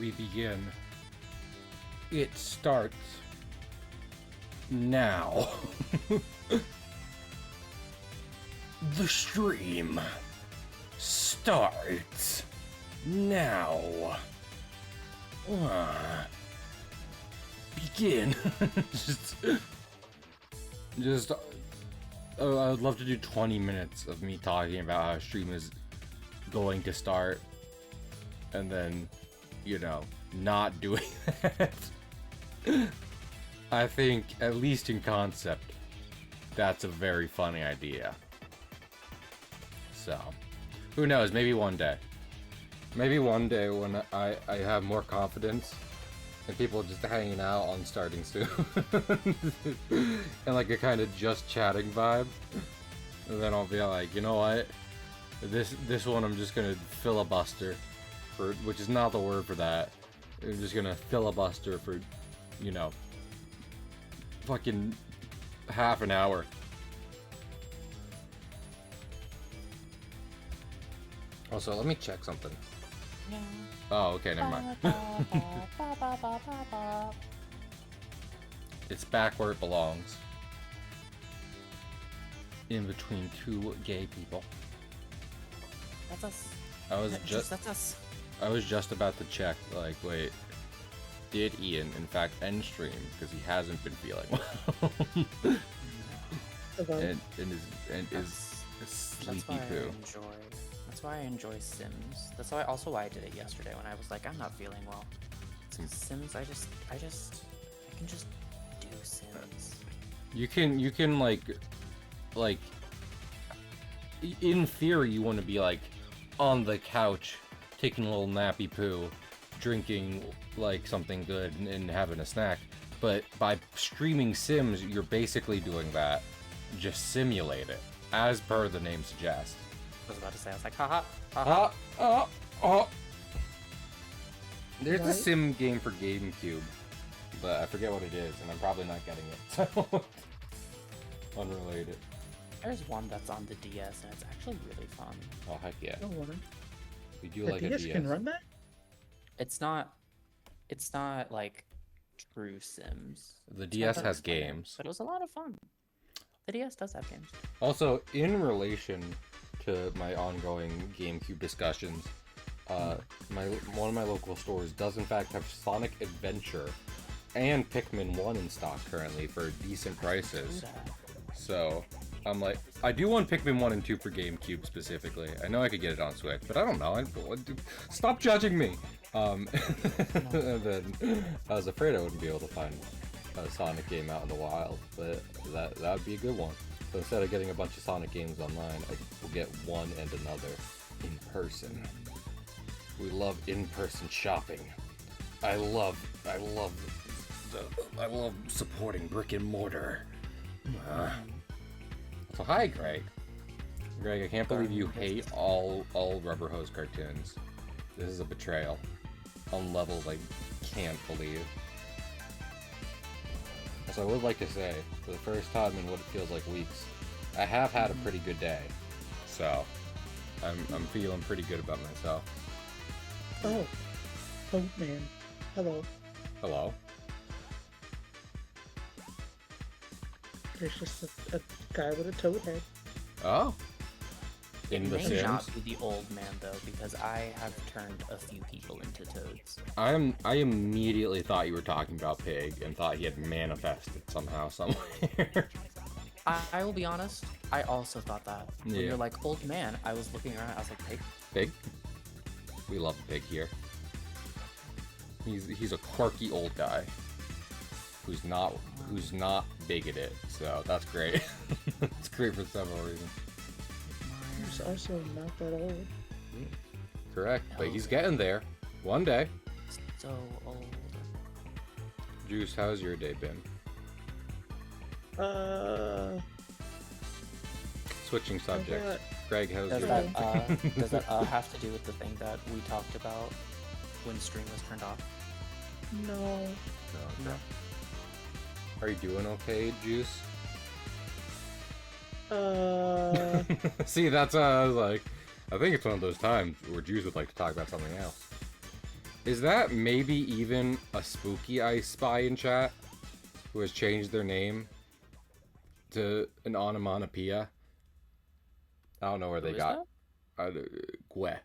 we begin. It starts now. The stream starts now. Begin. just I would love to do 20 minutes of me talking about how a stream is going to start, and then, you know, not doing that. I think, at least in concept, that's a very funny idea. So, who knows, maybe one day. Maybe one day when I have more confidence and people just hanging out on starting soon. And like a kind of just chatting vibe. And then I'll be like, you know what? This one I'm just gonna filibuster for, which is not the word for that. I'm just gonna filibuster for, you know, fucking half an hour. Also, let me check something. Yeah. Oh, okay, never mind. It's back where it belongs. In between two gay people. That's us. That's us. I was just about to check, like, wait, did Ian in fact end stream because he hasn't been feeling well? and is a sleepy poo. That's why I enjoy Sims. That's why I did it yesterday when I was like, I'm not feeling well. Sims, I can just do Sims. You can like in theory you want to be like on the couch taking a little nappy poo, drinking like something good and having a snack, but by streaming Sims you're basically doing that. Just simulate it, as per the name suggests. I was about to say, I was like, haha. There's a sim game for GameCube, but I forget what it is, and I'm probably not getting it, so unrelated. There's one that's on the DS, and it's actually really fun. Oh, heck yeah. No wonder. We do The like DS a DS. can run that? It's not like true Sims. The It's DS not has that fun, games. but it was a lot of fun. The DS does have games. Also, in relation to my ongoing GameCube discussions, one of my local stores does in fact have Sonic Adventure and Pikmin 1 in stock currently for decent prices. So I'm like, I do want Pikmin 1 and 2 for GameCube specifically. I know I could get it on Switch, but I don't know. Stop judging me. And then I was afraid I wouldn't be able to find a Sonic game out in the wild, but that would be a good one. So instead of getting a bunch of Sonic games online, I will get one and another in person. We love in-person shopping. I love supporting brick and mortar. So hi, Greg. Greg, I can't believe you hate all Rubber Hose cartoons. This is a betrayal on levels I can't believe. So I would like to say, for the first time in what it feels like weeks, I have had a pretty good day. So I'm feeling pretty good about myself. Oh. Oh, man. Hello. Hello. There's just a guy with a toad head. Oh. In It The may Sims. not be the old man though, because I have turned a few people into toads. I immediately thought you were talking about Pig and thought he had manifested somehow, somewhere. I will be honest, I also thought that. When Yeah. you're like, old man, I was looking around, I was like, hey, Pig? We love a pig here. He's a quirky old guy who's not bigoted, so that's great. It's great for several reasons. He's also not that old. Correct, but he's getting there. One day. so old. Juice, how's your day been? Switching subjects. Greg, how's Does your that, day? does that have to do with the thing that we talked about when stream was turned off? No. No. Are you doing okay, Juice? See, that's I was like, I think it's one of those times where Juice would like to talk about something else. Is that maybe even a spooky I spy in chat who has changed their name to an onomatopoeia? I don't know where they got. Gue.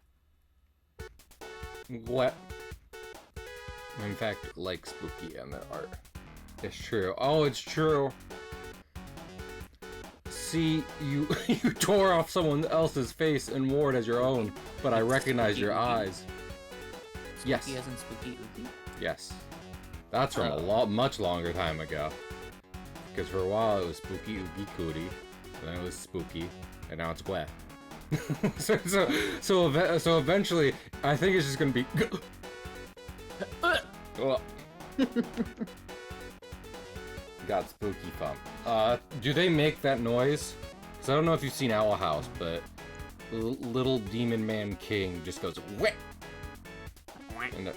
Gue. In fact, like spooky and their art. It's true. Oh, it's true. See, you you tore off someone else's face and wore it as your own, but I recognize your eyes. Yes. Spooky as in spooky ooky? Yes. That's from a much longer time ago. Because for a while it was spooky oogie cootie, and then it was spooky, and now it's Gue. so eventually, I think it's just gonna be. Got spooky fun. Do they make that noise? Because I don't know if you've seen Owl House, but little demon man king just goes wet.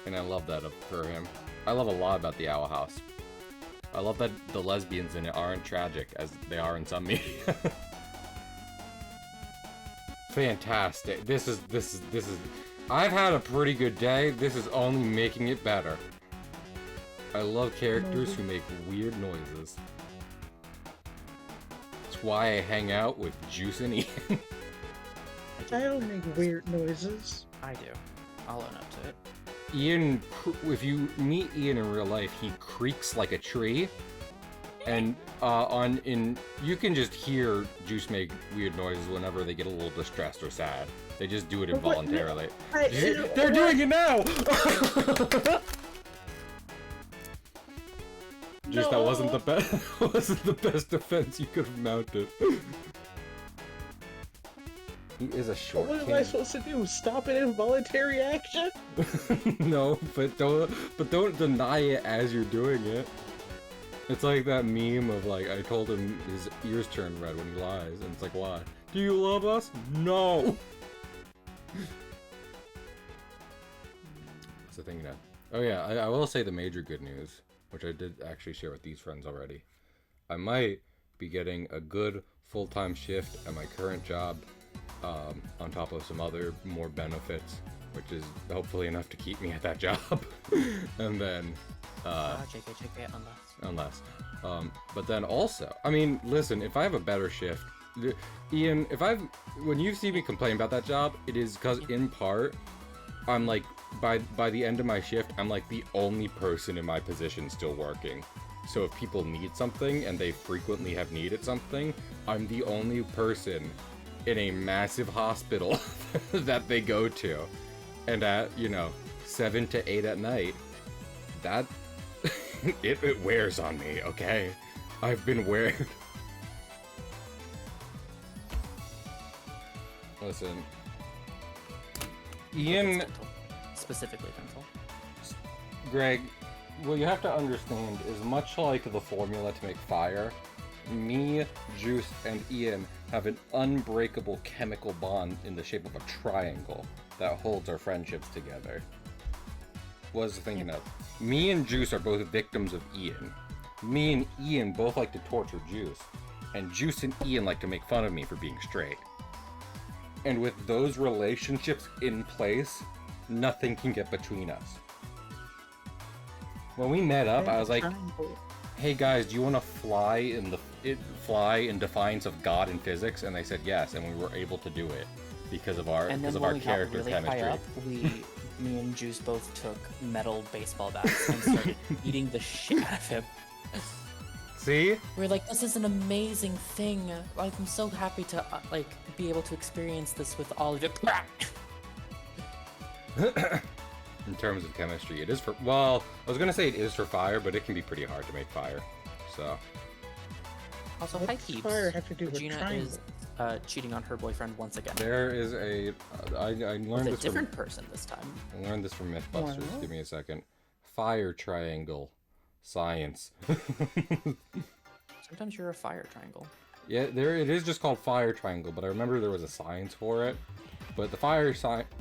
And I love that for him. I love a lot about the Owl House. I love that the lesbians in it aren't tragic as they are in some media. Fantastic. This is. I've had a pretty good day. This is only making it better. I love characters who make weird noises. That's why I hang out with Juice and Ian. I don't make weird noises. I do. I'll own up to it. Ian, if you meet Ian in real life, he creaks like a tree. And you can just hear Juice make weird noises whenever they get a little distressed or sad. They just do it involuntarily. They're doing it now! Juice, that wasn't the best. Wasn't the best defense you could have mounted. He is a short. What am I supposed to do? Stop an involuntary action? No, but don't deny it as you're doing it. It's like that meme of like, I told him his ears turn red when he lies, and it's like, why? Do you love us? No. That's the thing now. Oh yeah, I will say the major good news, which I did actually share with these friends already. I might be getting a good full-time shift at my current job, on top of some other more benefits, which is hopefully enough to keep me at that job. And then, JK, unless. But then also, I mean, listen, if I have a better shift, Ian, when you see me complain about that job, it is because in part, I'm like, by the end of my shift, I'm like the only person in my position still working. So if people need something, and they frequently have needed something, I'm the only person in a massive hospital that they go to. And at, 7 to 8 at night, that, it wears on me, okay? I've been wearing. Listen. Ian... Specifically dental. Greg, what you have to understand is much like the formula to make fire, me, Juice, and Ian have an unbreakable chemical bond in the shape of a triangle that holds our friendships together. What was I thinking of? Me and Juice are both victims of Ian. Me and Ian both like to torture Juice. And Juice and Ian like to make fun of me for being straight. And with those relationships in place, nothing can get between us. When we met up, I was like, hey guys, do you want to fly in defiance of God and physics? And they said yes, and we were able to do it because of our character really chemistry. High up, me and Juice both took metal baseball bats and started eating the shit out of him. See? We're like, this is an amazing thing. Like, I'm so happy to be able to experience this with all of you. In terms of chemistry, it is for, well, I was gonna say it is for fire, but it can be pretty hard to make fire, so. Also, hi Keeps. Fire have to do with Regina is cheating on her boyfriend once again. There is I learned this a different person this time. I learned this from Mythbusters. Wow. Give me a second. Fire triangle. Science. Sometimes you're a fire triangle. Yeah, it is just called fire triangle, but I remember there was a science for it. But the fire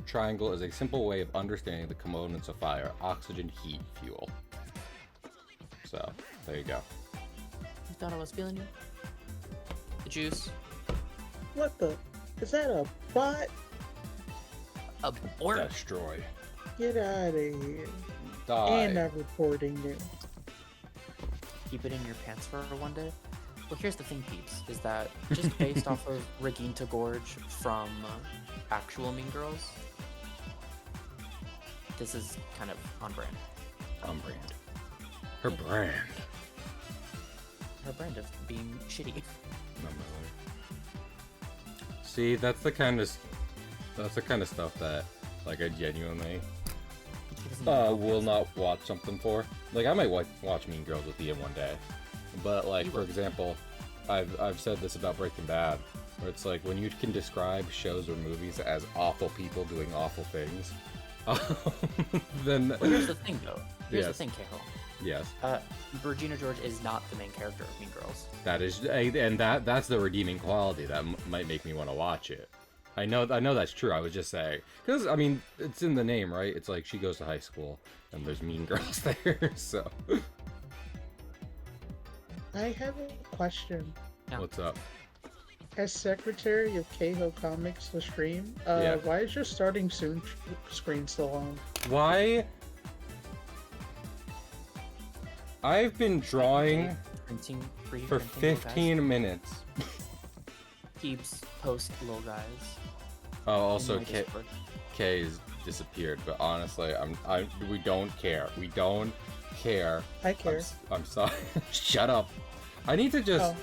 triangle is a simple way of understanding the components of fire: oxygen, heat, fuel. So, there you go. You thought I was feeling you? The juice? What the? Is that a bot? Abort. Destroy. Get out of here. Die. And I'm reporting you. Keep it in your pants for one day. Well, here's the thing, peeps, is that just based off of Regina Gorge from actual Mean Girls, this is kind of on brand. On brand. Her brand. Her brand of being shitty. Not my life. See, that's the kind of stuff that, like, I genuinely will not watch something for. Like, I might watch Mean Girls with Ian one day, but like, for example, I've said this about Breaking Bad, where it's like when you can describe shows or movies as awful people doing awful things, then Well, here's the thing, though. Here's the Yes. thing, Cahill. yes, Regina George is not the main character of Mean Girls. that is, and that's the redeeming quality that might make me want to watch it. I know that's true. I was just saying, because I mean, it's in the name, right? It's like she goes to high school, and there's mean girls there. So, I have a question. Yeah. what's up? As secretary of Cahill Comics, the stream, Yeah. why is your starting soon screen still on? Why? I've been drawing Printing, free for printing, little 15 minutes. guys. Keeps post little guys. Oh, in also my K Discord. K's disappeared, but honestly, we don't care. We don't care. I care. I'm sorry. Shut up. I need to just.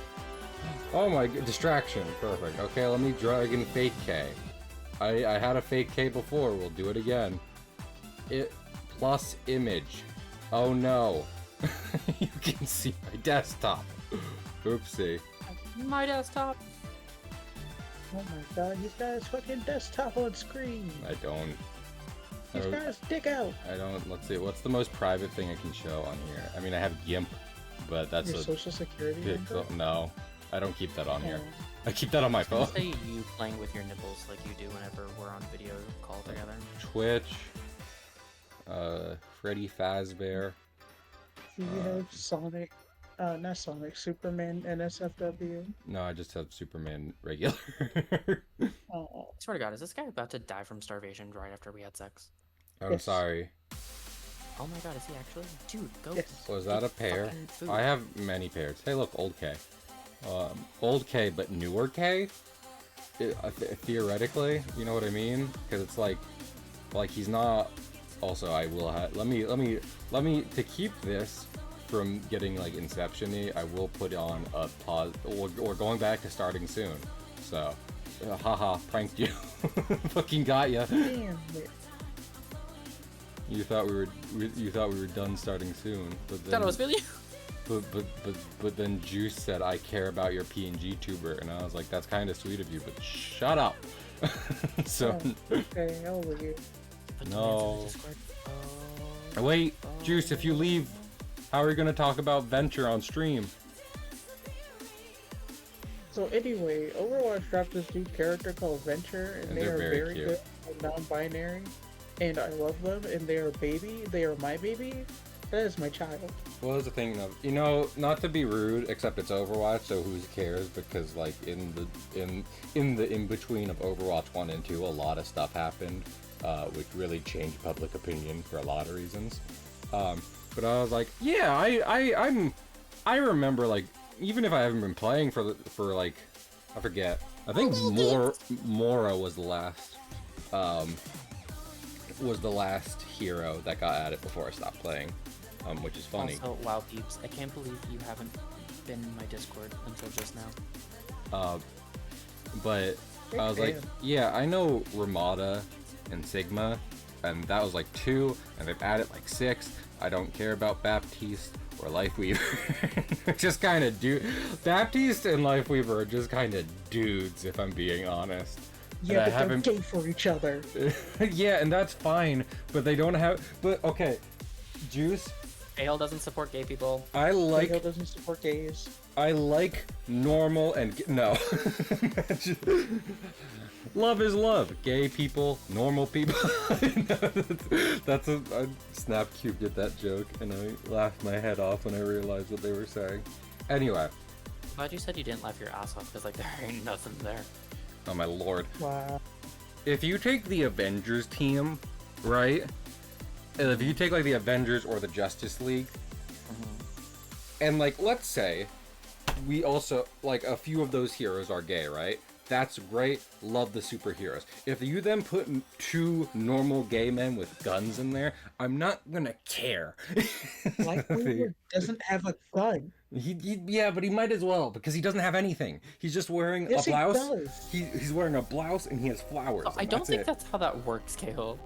Oh my distraction. Perfect. Okay, let me drag in fake K. I had a fake K before. We'll do it again. It plus image. Oh no. You can see my desktop. Oopsie. My desktop. Oh my god, he's got his fucking desktop on screen. I don't. He's Oh, got his dick out. I don't. Let's see. What's the most private thing I can show on here? I mean, I have GIMP, but that's Your a social security pixel. number? No, I don't keep that on here. Oh. I keep that on my I phone. was gonna say you playing with your nipples like you do whenever we're on video call together. Twitch. Freddy Fazbear. Do you have Sonic, not Sonic, Superman NSFW? No, I just have Superman regular. Oh, I swear to God, is this guy about to die from starvation right after we had sex? I'm Yes. sorry. Oh my God, is he actually? Dude, go. yes. Was that a pair? fucking food. I have many pairs. Hey, look, old K. Old K, but newer K. Theoretically, you know what I mean? Because it's like he's not. Also, I will have. Let me to keep this from getting like Inception-y, I will put on a pause. We're going back to starting soon. So, haha, pranked you. Fucking got ya. Damn it. You thought we were done starting soon, but then Thought it was really. but then Juice said I care about your PNG tuber, and I was like, that's kind of sweet of you, but shut up. So Oh, okay, I'll leave. No. Wait, Juice, if you leave, how are you gonna talk about Venture on stream? So anyway, Overwatch dropped this new character called Venture, and And they they're are very very cute. good and non-binary, and I love them, and they are baby, they are my baby, that is my child. Well, here's the thing though, you know, not to be rude, except it's Overwatch, so who cares? Because like in the in between of Overwatch 1 and 2, a lot of stuff happened, which really changed public opinion for a lot of reasons. But I was like, yeah, I remember, like, even if I haven't been playing for like, I forget. I think Mora was the last hero that got at it before I stopped playing, which is funny. Also, wow, peeps, I can't believe you haven't been in my Discord until just now. But I was like, yeah, I know Ramada and Sigma, and that was like 2, and they've added like 6. I don't care about Baptiste or Lifeweaver. Just kind of Baptiste and Lifeweaver are just kind of dudes, if I'm being honest. Yeah, And but they're gay for each other. Yeah, and that's fine, but they don't have. But okay, Juice. Cahill doesn't support gay people. I like. Cahill doesn't support gays. I like normal and no. Love is love. Gay people, normal people. That's a Snapcube did that joke, and I laughed my head off when I realized what they were saying. Anyway. Glad you said you didn't laugh your ass off, because like there ain't nothing there. Oh my lord. Wow. If you take the Avengers team, right, if you take like the Avengers or the Justice League, and like let's say we also like a few of those heroes are gay, right? That's great. Love the superheroes. If you then put two normal gay men with guns in there, I'm not gonna care. Lightweaver doesn't have a gun. Yeah, but he might as well because he doesn't have anything. He's just wearing Yes, a blouse. he does. He's wearing a blouse and he has flowers. Oh, I don't think that's how that works, Cahill.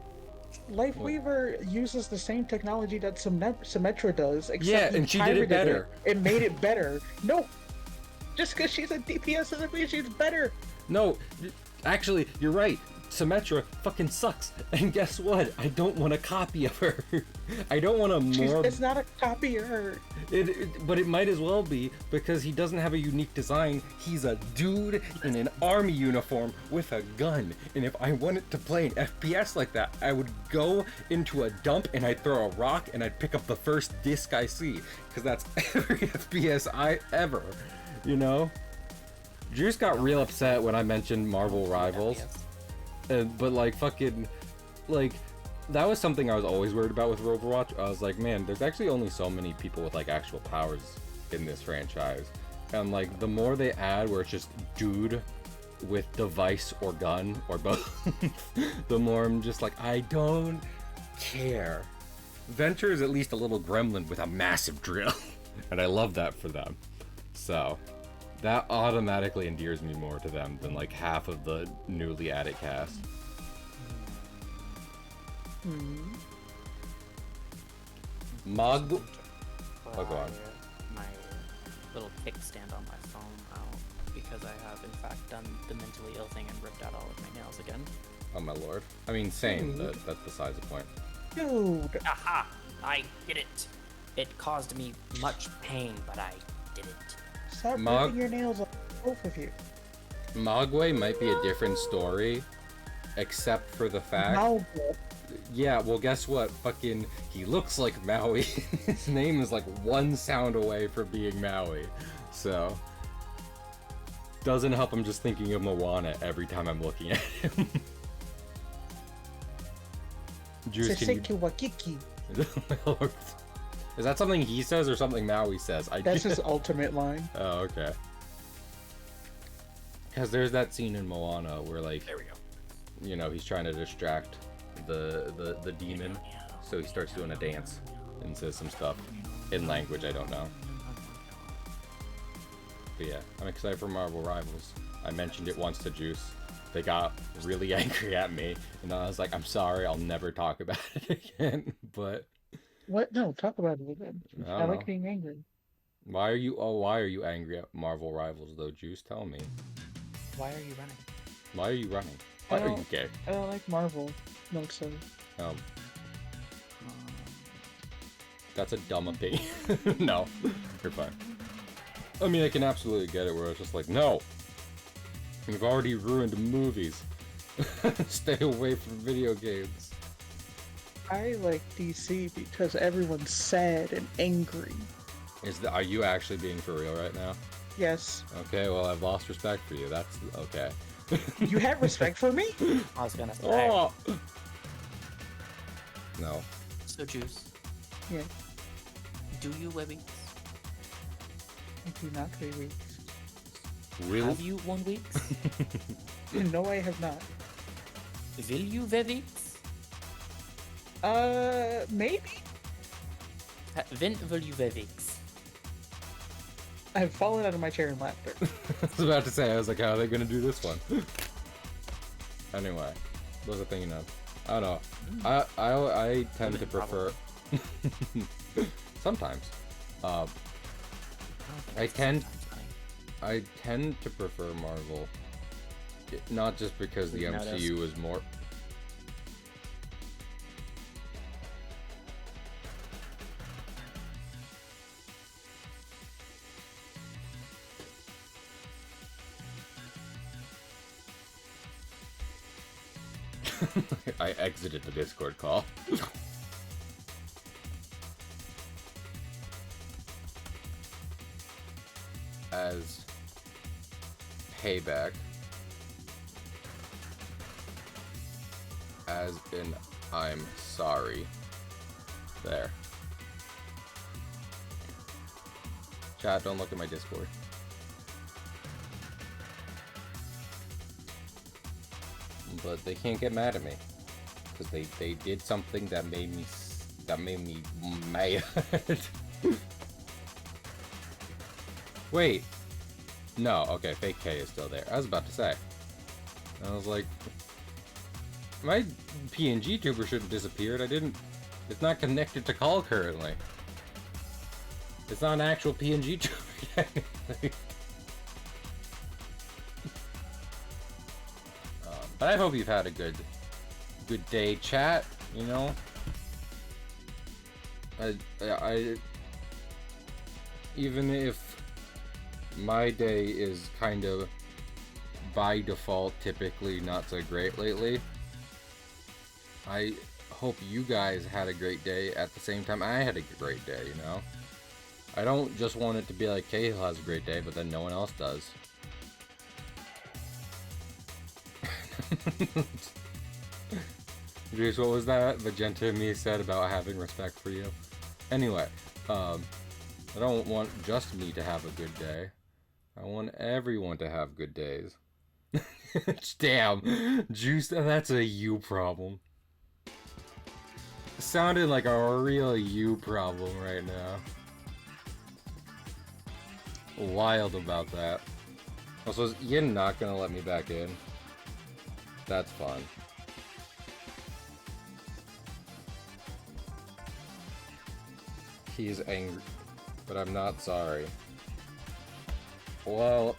Lightweaver uses the same technology that Symmetra does, except Yeah, he and she did it pirated better. It made it better. No, just because she's a DPS doesn't mean she's better. No, actually, you're right. Symmetra fucking sucks. And guess what? I don't want a copy of her. I don't want a more... It's not a copy of her. But it might as well be, because he doesn't have a unique design. He's a dude in an army uniform with a gun. And if I wanted to play an FPS like that, I would go into a dump and I'd throw a rock and I'd pick up the first disc I see. Because that's every FPS I ever, you know? Juice got real upset when I mentioned Marvel Rivals. But like fucking, like, that was something I was always worried about with Overwatch. I was like, man, there's actually only so many people with like actual powers in this franchise. And like, the more they add where it's just dude with device or gun or both, the more I'm just like, I don't care. Venture is at least a little gremlin with a massive drill. And I love that for them. So... that automatically endears me more to them than like half of the newly added cast. Mug. Oh, go on. My little kickstand on my phone out because I have in fact done the mentally ill thing and ripped out all of my nails again. Oh my lord. I mean, same. That's besides the point. Dude. Aha! I did it! It caused me much pain, but I did it. Stop ripping your nails off, both of you. Mogwai might be a different story, except for the fact... Mogwai. Yeah, well guess what? Fucking, he looks like Maui. His name is like one sound away from being Maui. So... doesn't help I'm just thinking of Moana every time I'm looking at him. Juice, can you... Wakiki. Is that something he says or something Maui says? That's his ultimate line. Oh, okay. Because there's that scene in Moana where, like, There we go. you know, he's trying to distract the demon, so he starts doing a dance and says some stuff in language I don't know. But yeah, I'm excited for Marvel Rivals. I mentioned it once to Juice. They got really angry at me, and I was like, I'm sorry, I'll never talk about it again, but... What? No, talk about it again. I like being angry. Why are you angry at Marvel Rivals though, Juice? Tell me. Why are you running? Why are you running? Why are you gay? I don't like Marvel. No, so. That's a dumb opinion. No, you're fine. I mean, I can absolutely get it where it's just like, no! You've already ruined movies. Stay away from video games. I like DC because everyone's sad and angry. Are you actually being for real right now? Yes. Okay, well, I've lost respect for you. That's okay. You have respect for me? I was gonna say. Oh! No. So, Juice, Yeah. do you wear weeks? I do not wear weeks. Will? Have you worn weeks? No, I have not. Will you wear weeks? Maybe? When will you wear weeks? I've fallen out of my chair in laughter. I was about to say, I was like, how are they gonna do this one? Anyway, those are thinking of. I don't know. I tend to prefer. Sometimes. I tend to prefer Marvel. Not just because the MCU is more. I exited the Discord call. As payback. As in, I'm sorry. There. Chat, don't look at my Discord. But they can't get mad at me. Because they did something that made me mad. Wait. No, okay, fake K is still there. I was about to say. I was like, my PNG tuber shouldn't disappeared. It's not connected to call currently. It's not an actual PNG tuber technically. But I hope you've had a good day, chat. You know, I even if my day is kind of by default typically not so great lately, I hope you guys had a great day at the same time I had a great day, you know? I don't just want it to be like Cahill has a great day, but then no one else does. Jeez, what was that Magenta and me said about having respect for you? Anyway, I don't want just me to have a good day. I want everyone to have good days. Damn, Juice, that's a you problem. Sounded like a real you problem right now. Wild about that. Also, is Ian not gonna let me back in? That's fun. He's angry, but I'm not sorry. Well,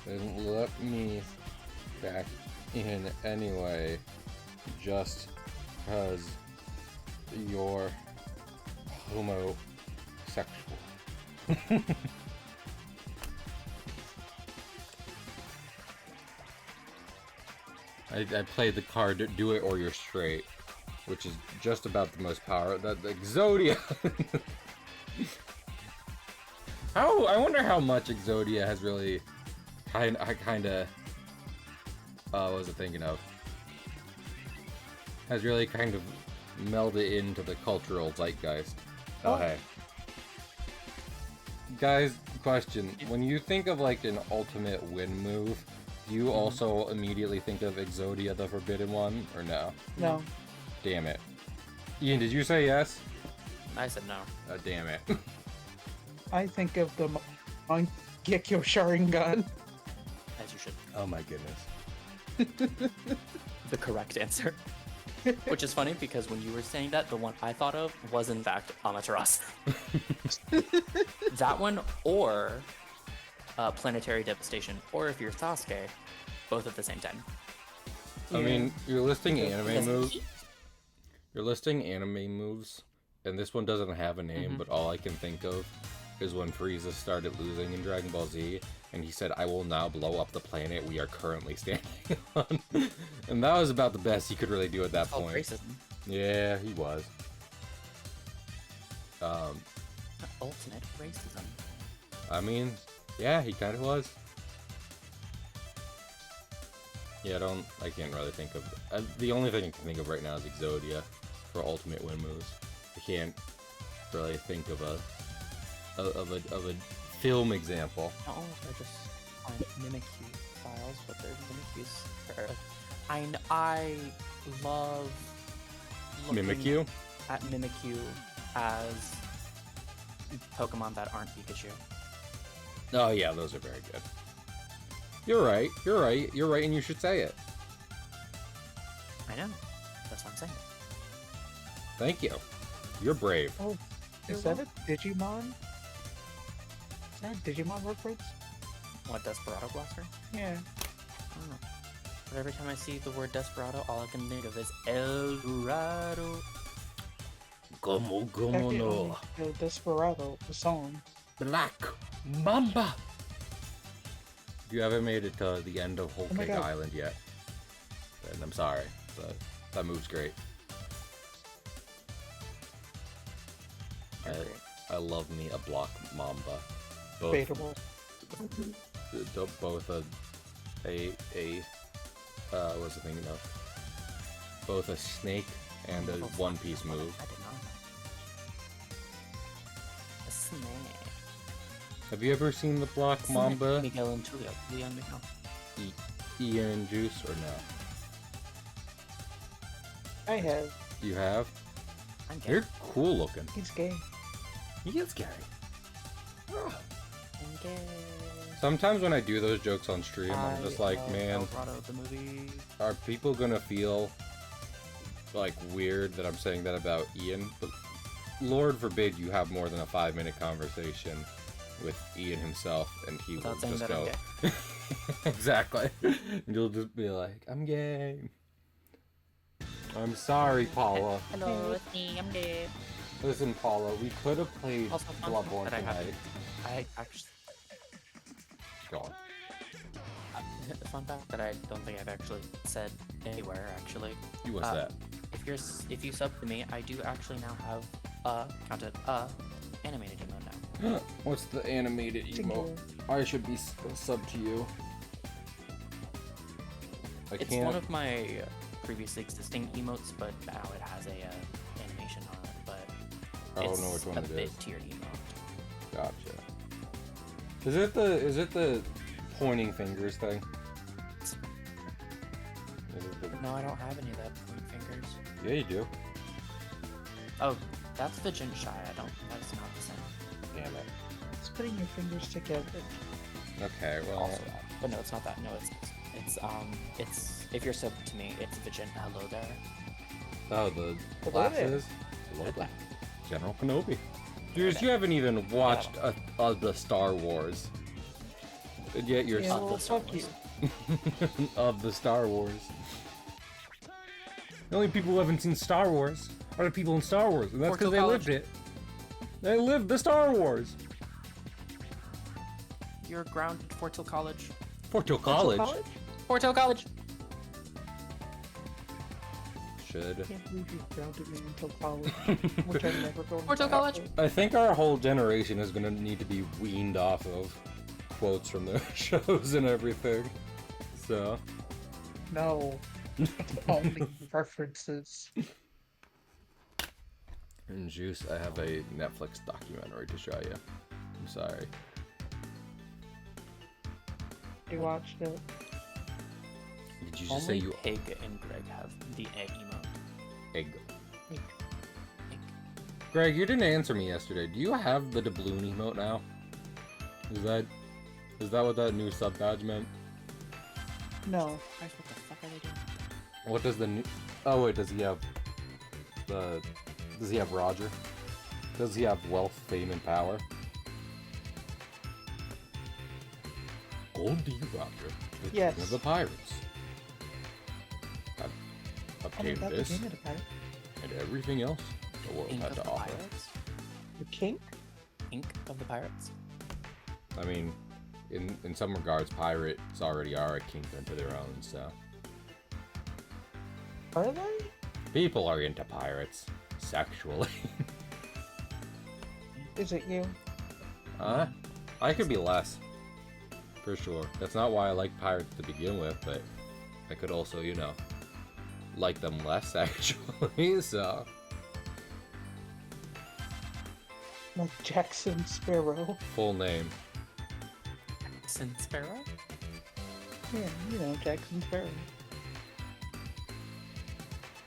then let me back in anyway, just because you're homosexual. I played the card do it or you're straight, which is just about the most power that Exodia. I wonder how much Exodia has really kind of what was I thinking of? Has really kind of melded into the cultural zeitgeist. Oh hey. Guys, question. When you think of like an ultimate win move, do you also immediately think of Exodia the Forbidden One, or no? No. Damn it. Ian, did you say yes? I said no. Oh, damn it. I think of the Mangekyo Sharingan. As you should. Oh my goodness. The correct answer. Which is funny because when you were saying that, the one I thought of was in fact Amaterasu. That one, or Planetary Devastation, or if you're Sasuke, both at the same time. I mean, you're listing anime Because moves. You're listing anime moves, and this one doesn't have a name, but all I can think of is when Frieza started losing in Dragon Ball Z, and he said, "I will now blow up the planet we are currently standing on." And that was about the best he could really do at that It's called point. racism. Yeah, he was. Ultimate racism. I mean, yeah, he kind of was. Yeah, I can't really think of... the only thing I can think of right now is Exodia for ultimate win moves. I can't really think of a film example. Oh, I just find Mimikyu files, but they're Mimikyus for Earth. I love looking Mimikyu? at Mimikyu as Pokemon that aren't Pikachu. Oh yeah, those are very good. You're right, and you should say it. I know. That's what I'm saying. Thank you. You're brave. Oh, is that a Digimon? Is that a Digimon reference? What, Desperado Blaster? Yeah. I don't know. But every time I see the word Desperado, all I can think of is El Dorado. Como Technically, the Desperado, the song. Black Mamba. You haven't made it to the end of Whole Oh my Cake God. Island yet. And I'm sorry, but that move's great. I love me a block Mamba. Debatable. Both what's the thing about? Both a snake and a One Piece move. I did not know. me. Have you ever seen the block Isn't it Mamba, Miguel and Julio. Julio and Miguel. Ian and Juice, or no? I have. You have? I'm gay. You're cool looking. He's gay. He is gay. I'm gay. Sometimes when I do those jokes on stream, I'm just like, man, Colorado, the movie. are people gonna feel like weird that I'm saying that about Ian? But Lord forbid you have more than a 5-minute conversation with Ian himself, and he Without will saying just that I'm go, gay. exactly. And you'll just be like, I'm gay. I'm sorry, Paula. Hello, it's me. I'm gay. Listen, Paula, we could have played Also, fun Bloodborne fact that tonight. I actually. Go on. A fun fact that I don't think I've actually said anywhere. Actually, What's that? if you sub to me, I do actually now have animated emote now. What's the animated emote? I should be sub to you. It's can't. one of my previously existing emotes, but now it has a animation on it. But I don't it's know which one a it bit is. tiered emote. Gotcha. Is it the pointing fingers thing? Is it the... No, I don't have any of that point fingers. Yeah, you do. Oh, that's the Jin Shy. I don't. That's not the same. Damn it. It's putting your fingers together. Okay, well. Also that. But no, it's not that. No, it's if you're sub to me, it's Vijin. Hello there. Oh, the Hello there. glasses. Hello there. General Kenobi. Dude, you haven't even watched the Star Wars. And yet you're Yeah, Of well, the Star fuck you. of the Star Wars. The only people who haven't seen Star Wars are the people in Star Wars, and that's because Fort they Hill lived College. it. They lived the Star Wars. You're grounded. Fort Hill College. Fort Hill College. Fort Hill College. Should. I can't believe you grounded me until college, which I'm never going Fort Hill back College. to. I think our whole generation is going to need to be weaned off of quotes from the shows and everything. So. No. Only references. In Juice, I have a Netflix documentary to show you. I'm sorry. You watched it. Did you just Only say you Pig and Greg have the egg emote. egg? Egg. Greg, you didn't answer me yesterday. Do you have the doubloon emote now? Is that what that new sub badge meant? No. Guys, what the fuck are they doing? What does the new... Oh wait, does he have Roger? Does he have wealth, fame, and power? Gold D. Roger, the Yes. king of the pirates. I've Oh my obtained god, the this king of the pirate. and everything else the world Ink had of to the offer. Pirates? The king? Ink of the Pirates? I mean, in some regards, pirates already are a kingdom to their own, so... Are they? People are into pirates. Sexually. Is it you? Huh? I could be less. For sure. That's not why I like pirates to begin with, but I could also, you know, like them less, actually, so... Like Jackson Sparrow? Full name. Sin Sparrow? Yeah, you know, Jackson Sparrow.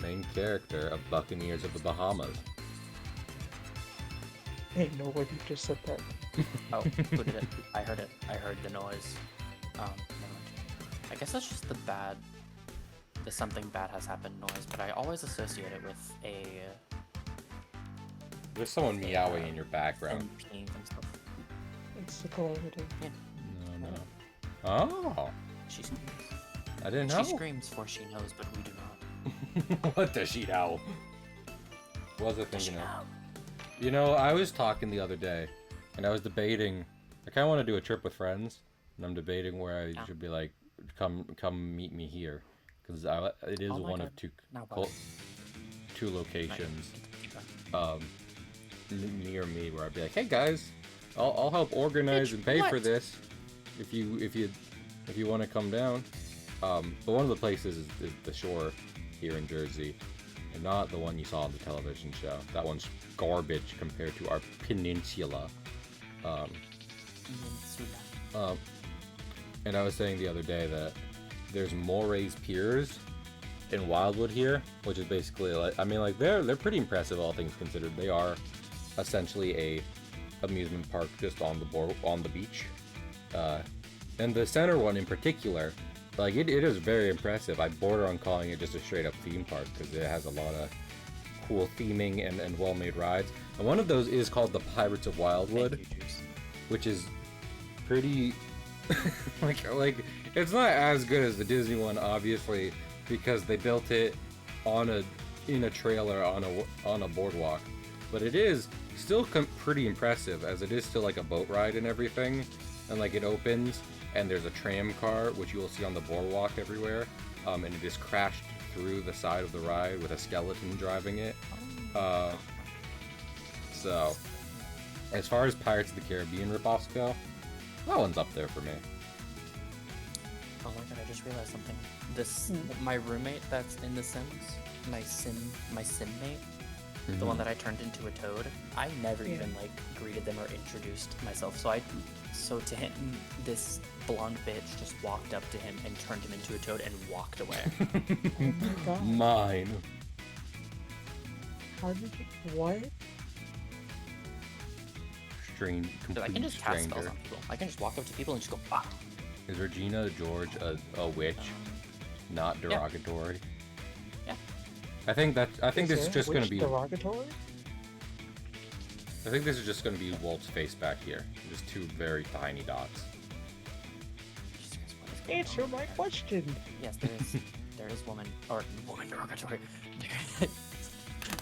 Main character of Buccaneers of the Bahamas. Ain't no way you just said that. Oh, who did it? I heard it. I heard the noise. Never mind. I guess that's just the something bad has happened noise, but I always associate it with a There's someone meowing in your background. peeing and stuff. It's the calamity. Yeah, No, no. Oh! she screams. I didn't know. She screams for she knows, but we do not. What does she know? Was I Does she thinking of? know? You know, I was talking the other day, and I was debating. I kind of want to do a trip with friends, and I'm debating where I should be like, come meet me here, because it is Oh my one God. of two Now what? two locations Keep going. near me where I'd be like, hey guys, I'll help organize Bitch, and pay for what? this, if you want to come down. But one of the places is the shore here in Jersey. and not the one you saw on the television show. That one's garbage compared to our peninsula. And I was saying the other day that there's Moray's Piers in Wildwood here, which is basically like, I mean, like they're pretty impressive, all things considered. They are essentially a amusement park just on the beach, and the center one in particular, like it is very impressive. I border on calling it just a straight up theme park because it has a lot of cool theming and well made rides. And one of those is called the Pirates of Wildwood, which is pretty like it's not as good as the Disney one, obviously, because they built it in a trailer on a boardwalk, but it is still pretty impressive, as it is still like a boat ride and everything, and like it opens and there's a tram car which you will see on the boardwalk everywhere, and it is crashed through the side of the ride with a skeleton driving it. So as far as Pirates of the Caribbean ripoffs go, that one's up there for me. Oh my god, I just realized something. My roommate that's in The Sims, my sim mate, the one that I turned into a toad, I never even like greeted them or introduced myself. So to him, this blonde bitch just walked up to him and turned him into a toad and walked away. Oh my god. Mine. How did you... What? Strange, So I complete can just cast spells stranger. on people. I can just walk up to people and just go, ah. Is Regina George a witch? Not derogatory. Yeah. I think this is just gonna be. derogatory? I think this is just gonna be Walt's face back here. Just two very tiny dots. Jesus, what is going Answer on my there? question. Yes, there is woman derogatory.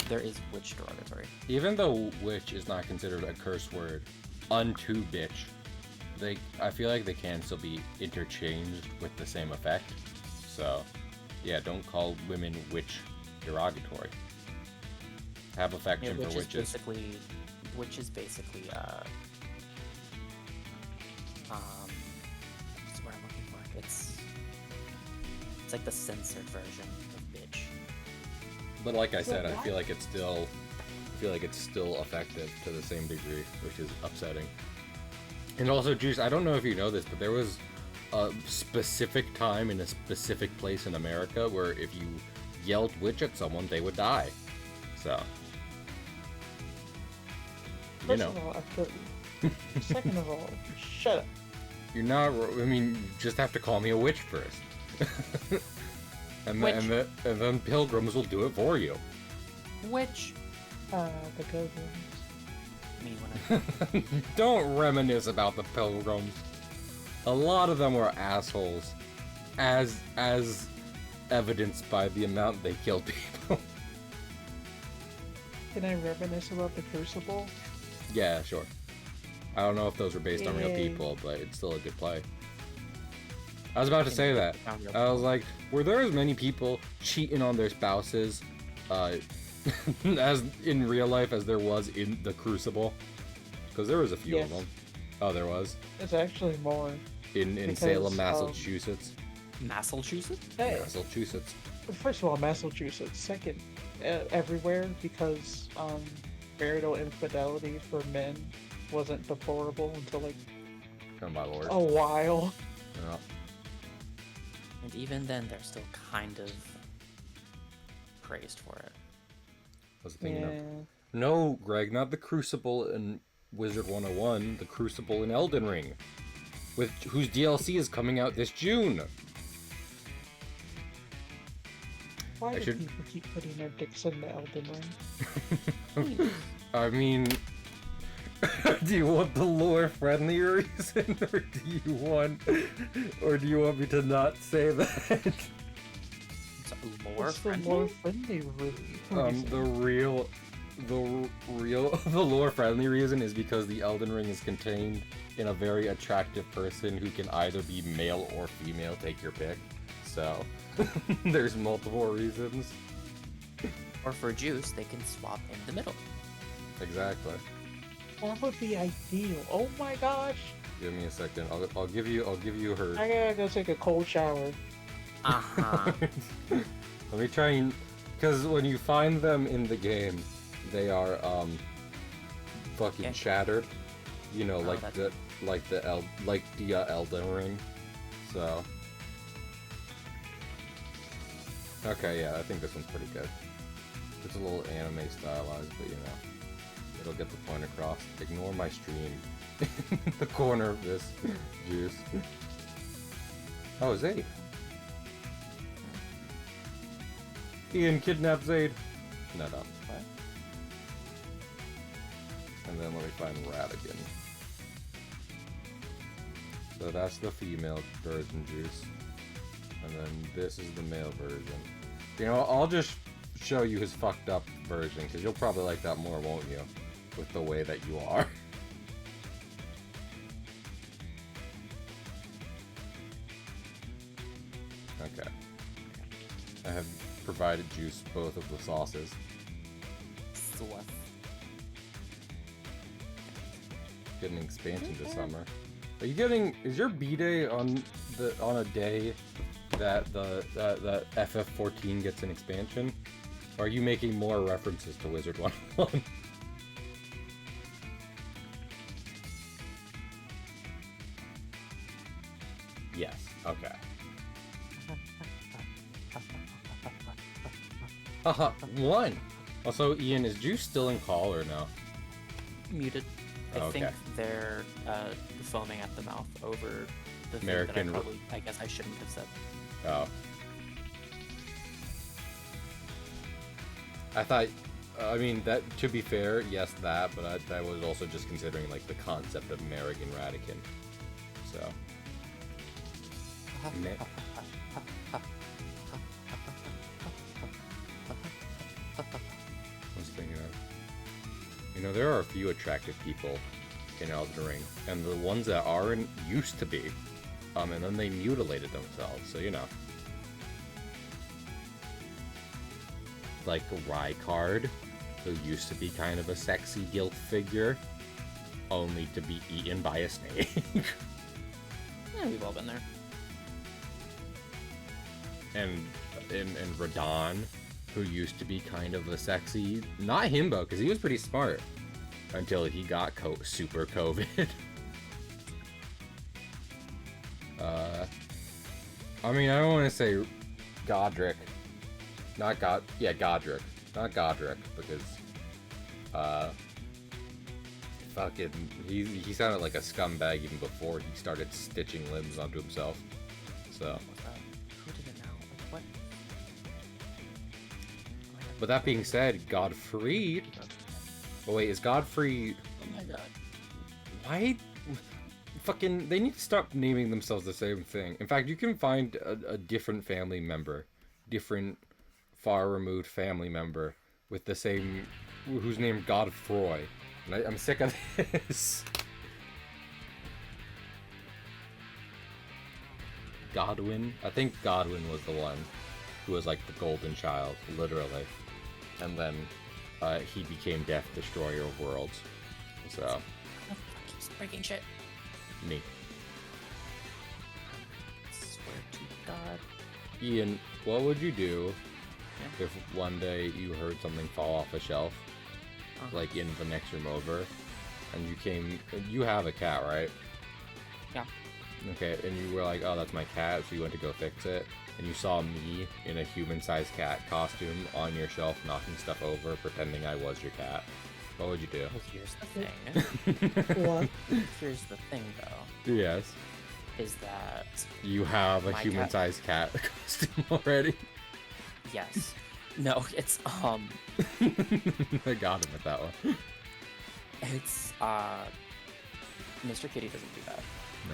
There is witch derogatory. Even though witch is not considered a curse word, unto bitch, I feel like they can still be interchanged with the same effect. So, yeah, don't call women witch derogatory. Have affection for witches. Which is basically what's the word I'm looking for? It's like the censored version of bitch. But like I said, I feel like it's still effective to the same degree, which is upsetting. And also, Juice, I don't know if you know this, but there was a specific time in a specific place in America where if you yelled witch at someone, they would die. So, you First know. of all, I killed you. Second of all, shut up. You're not. I mean, you just have to call me a witch first, and then pilgrims will do it for you. Which The Pilgrims. me when I Don't reminisce about the pilgrims. A lot of them were assholes, as evidenced by the amount they killed people. Can I reminisce about the Crucible? Yeah, sure. I don't know if those were based on real Yay. people, but it's still a good play. I was about to say that. on real I was like, were there as many people cheating on their spouses as in real life as there was in the Crucible? Because there was a few of Yes. them. Oh, there was? It's actually more. In Because, Salem, Massachusetts. Massachusetts? Hey, Massachusetts. first of all, Massachusetts. Second, everywhere, because marital infidelity for men wasn't deplorable until like Oh my lord. a while. Yeah. And even then, they're still kind of praised for it. I was thinking of. Yeah. No, Greg, not the Crucible in Wizard 101, the Crucible in Elden Ring, whose DLC is coming out this June. Why I do should- people keep putting their dicks in the Elden Ring? I mean, do you want the lore-friendly reason, or do you want me to not say that? It's lore What's the friendly? more friendly reason? The lore-friendly reason is because the Elden Ring is contained in a very attractive person who can either be male or female, take your pick. So, there's multiple reasons. Or for juice, they can swap in the middle. Exactly. That would be ideal. Oh my gosh! Give me a second. I'll give you her. I gotta go take a cold shower. Uh-huh. Let me try and Because when you find them in the game, they are fucking Yeah. shattered. You know, Oh, like the Elden Ring. So. Okay, yeah, I think this one's pretty good. It's a little anime stylized, but you know, it'll get the point across. Ignore my stream. The corner of this juice. Oh, Zaid. Ian kidnapped Zaid. No. What? And then let me find Radigan. So that's the female version juice. And then this is the male version. You know, I'll just show you his fucked up version, because you'll probably like that more, won't you? With the way that you are. Okay. I have provided juice both of the sauces. Swift. Getting an expansion this summer. Are you getting? Is your B-Day on a day that that FF14 gets an expansion? Or are you making more references to Wizard 101? Yes. Okay. Haha. One. Also, Ian, is Juice still in call or no? Muted. I Okay. think they're foaming at the mouth over the thing American- that I guess I shouldn't have said. Oh. I thought, I mean, that, to be fair, yes, that, but I was also just considering, like, the concept of Merrigan Radican. So. Me- I was thinking of, you know, there are a few attractive people in Elden Ring, and the ones that aren't used to be, and then they mutilated themselves, so, you know. Like Rykard, who used to be kind of a sexy guilt figure, only to be eaten by a snake. Yeah, we've all been there. and Radon, who used to be kind of a sexy, not himbo, because he was pretty smart, until he got super COVID. I mean, I don't want to say Godric. Godric. Not Godric, because, fucking, he sounded like a scumbag even before he started stitching limbs onto himself. So, What's that? Who did it now? Like, what? but that being said, Godfrey. Oh wait, is Godfrey? Oh my god. Why? Fucking, they need to stop naming themselves the same thing. In fact, you can find a different family member, different far removed family member with the same, who's named Godfroy. And I'm sick of this. Godwin? I think Godwin was the one who was like the golden child, literally. And then he became Death Destroyer of Worlds. So, Oh, fuck, keeps breaking shit. me. Swear to God. Ian, what would you do Yeah. if one day you heard something fall off a shelf, like in the next room over, and you have a cat, right? Yeah. Okay, and you were like, oh, that's my cat, so you went to go fix it, and you saw me in a human-sized cat costume on your shelf knocking stuff over, pretending I was your cat. What would you do? Well, here's the thing. What? Here's the thing, though, Yes. is that You have a My cat- human-sized cat costume already. yes, no, it's I got him with that one. it's Mr. Kitty doesn't do that.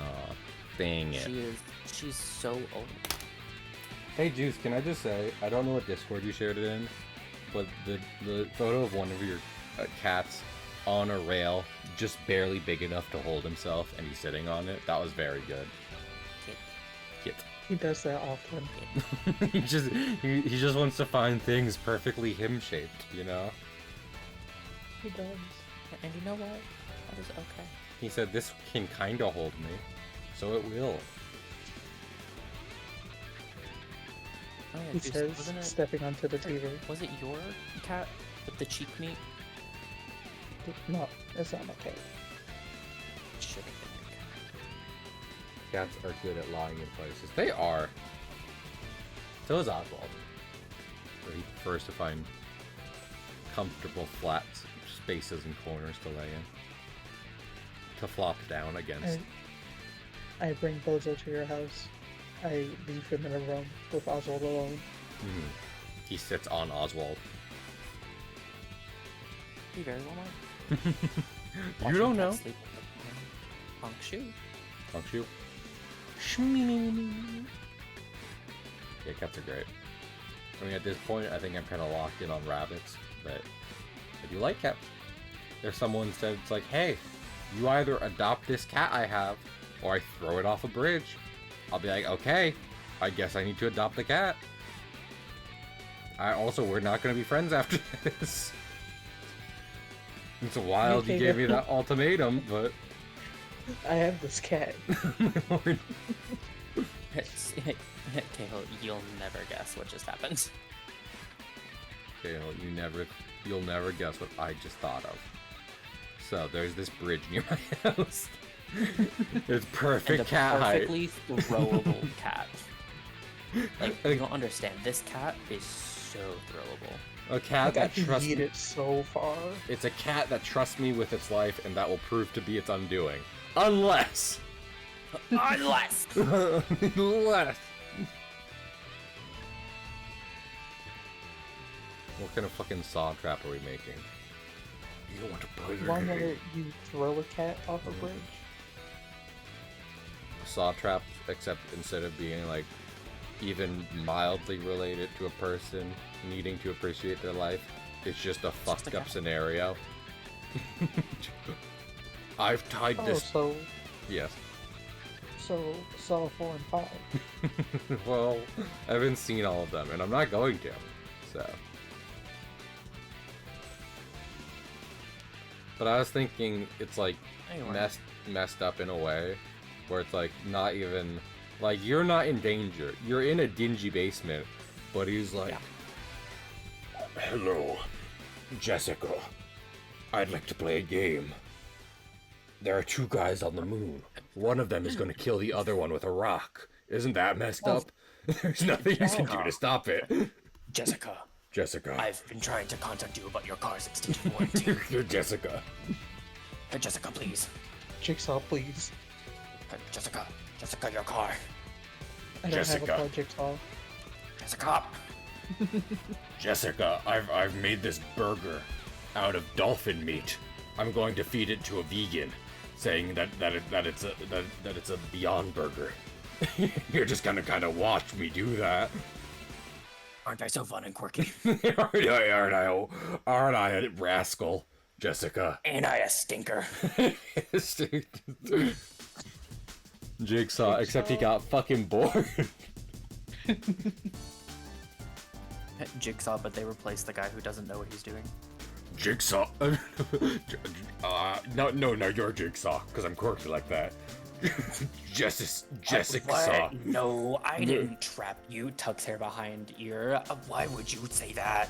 Aw, dang it. She's so old. Hey Juice, can I just say, I don't know what Discord you shared it in, but the photo of one of your cats on a rail, just barely big enough to hold himself, and he's sitting on it, that was very good. Kit. He does that often. he just wants to find things perfectly him-shaped, you know? He does. And you know what? That is okay. He said, this can kinda hold me, so it will. Oh yeah, He Juice, says, wasn't it? stepping onto the TV. Was it your cat with the cheek meat? No, it's not my cat. It should have been your cat. Cats are good at lying in places. They are. So is Oswald. But he prefers to find comfortable flat spaces and corners to lay in. To flop down against. I bring Bozo to your house. I leave him in a room with Oswald alone. Mm-hmm. He sits on Oswald. He very well might. You don't know. Honk shoe. Don't you? Yeah, cats are great. I mean, at this point, I think I'm kind of locked in on rabbits, but I do like cats. If someone said, it's like, hey, you either adopt this cat I have, or I throw it off a bridge, I'll be like, okay, I guess I need to adopt the cat. We're not going to be friends after this. It's wild you gave me that ultimatum, but... I have this cat. Cahill, you'll never guess what just happened. Cahill, you'll never guess what I just thought of. So, there's this bridge near my house. It's perfect and cat height. perfectly throwable cat. Like, you don't understand. This cat is so throwable. A cat I that can trusts eat me. it so far. It's a cat that trusts me with its life, and that will prove to be its undoing. Unless. Unless. Unless. What kind of fucking saw trap are we making? You don't want to burn One where you throw a cat off a bridge. Saw trap, except instead of being like even mildly related to a person needing to appreciate their life, it's just a fucked up scenario. I've tied this. So Yes. So Saw 4 and 5. Well, I haven't seen all of them, and I'm not going to. So. But I was thinking it's like messed up in a way where it's like not even like you're not in danger. You're in a dingy basement, but he's like, "Hello, Jessica. I'd like to play a game. There are two guys on the moon. One of them is going to kill the other one with a rock. Isn't that messed up? There's nothing you can do to stop it." Jessica. Jessica. I've been trying to contact you about your car's extended warranty. You're Jessica. Jessica, please. Jigsaw, please. Jessica, your car. I don't Jessica. have a car, Jigsaw. Jessica. Jessica, I've made this burger out of dolphin meat. I'm going to feed it to a vegan, saying that it's a Beyond Burger. You're just gonna kind of watch me do that. Aren't I so fun and quirky? Aren't I a rascal, Jessica? Ain't I a stinker? Jigsaw, except he got fucking bored. Jigsaw, but they replaced the guy who doesn't know what he's doing. Jigsaw. No, you're Jigsaw, because I'm quirky like that. Jessica Saw. No, I didn't trap you. Tucks hair behind ear. Why would you say that?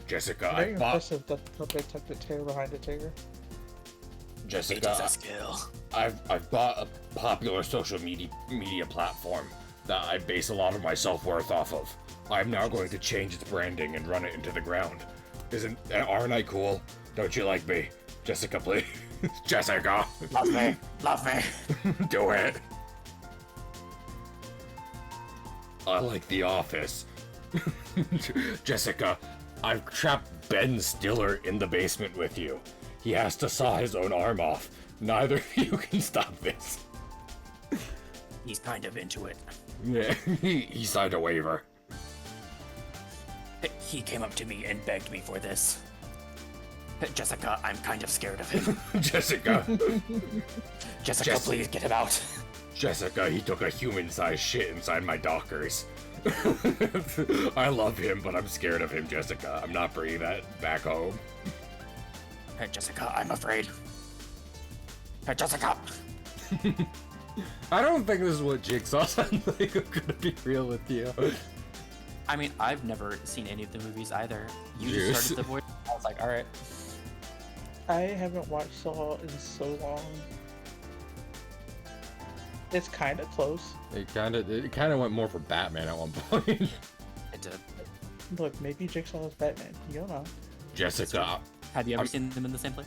Jessica, Very impressive that the puppet tucked its hair behind its ear. It is Jessica, a skill. I've bought a popular social media platform that I base a lot of my self-worth off of. I'm now going to change its branding and run it into the ground. Aren't I cool? Don't you like me? Jessica, please. Jessica! Love me. Love me. Do it! I like The Office. Jessica, I've trapped Ben Stiller in the basement with you. He has to saw his own arm off. Neither of you can stop this. He's kind of into it. Yeah, he signed a waiver. He came up to me and begged me for this. Jessica, I'm kind of scared of him. Jessica! Jessica, please get him out. Jessica, he took a human-sized shit inside my Dockers. I love him, but I'm scared of him, Jessica. I'm not bringing that back home. Jessica, I'm afraid. Jessica! I don't think this is what Jigsaw sounds like. I'm gonna be real with you. I mean, I've never seen any of the movies either. You Juice. just started the voice. I was like, all right. I haven't watched Saw in so long. It's kind of close. It kind of went more for Batman at one point. It did. Look, maybe Jigsaw is Batman. You don't know. Jessica, Have you ever seen them in the same place?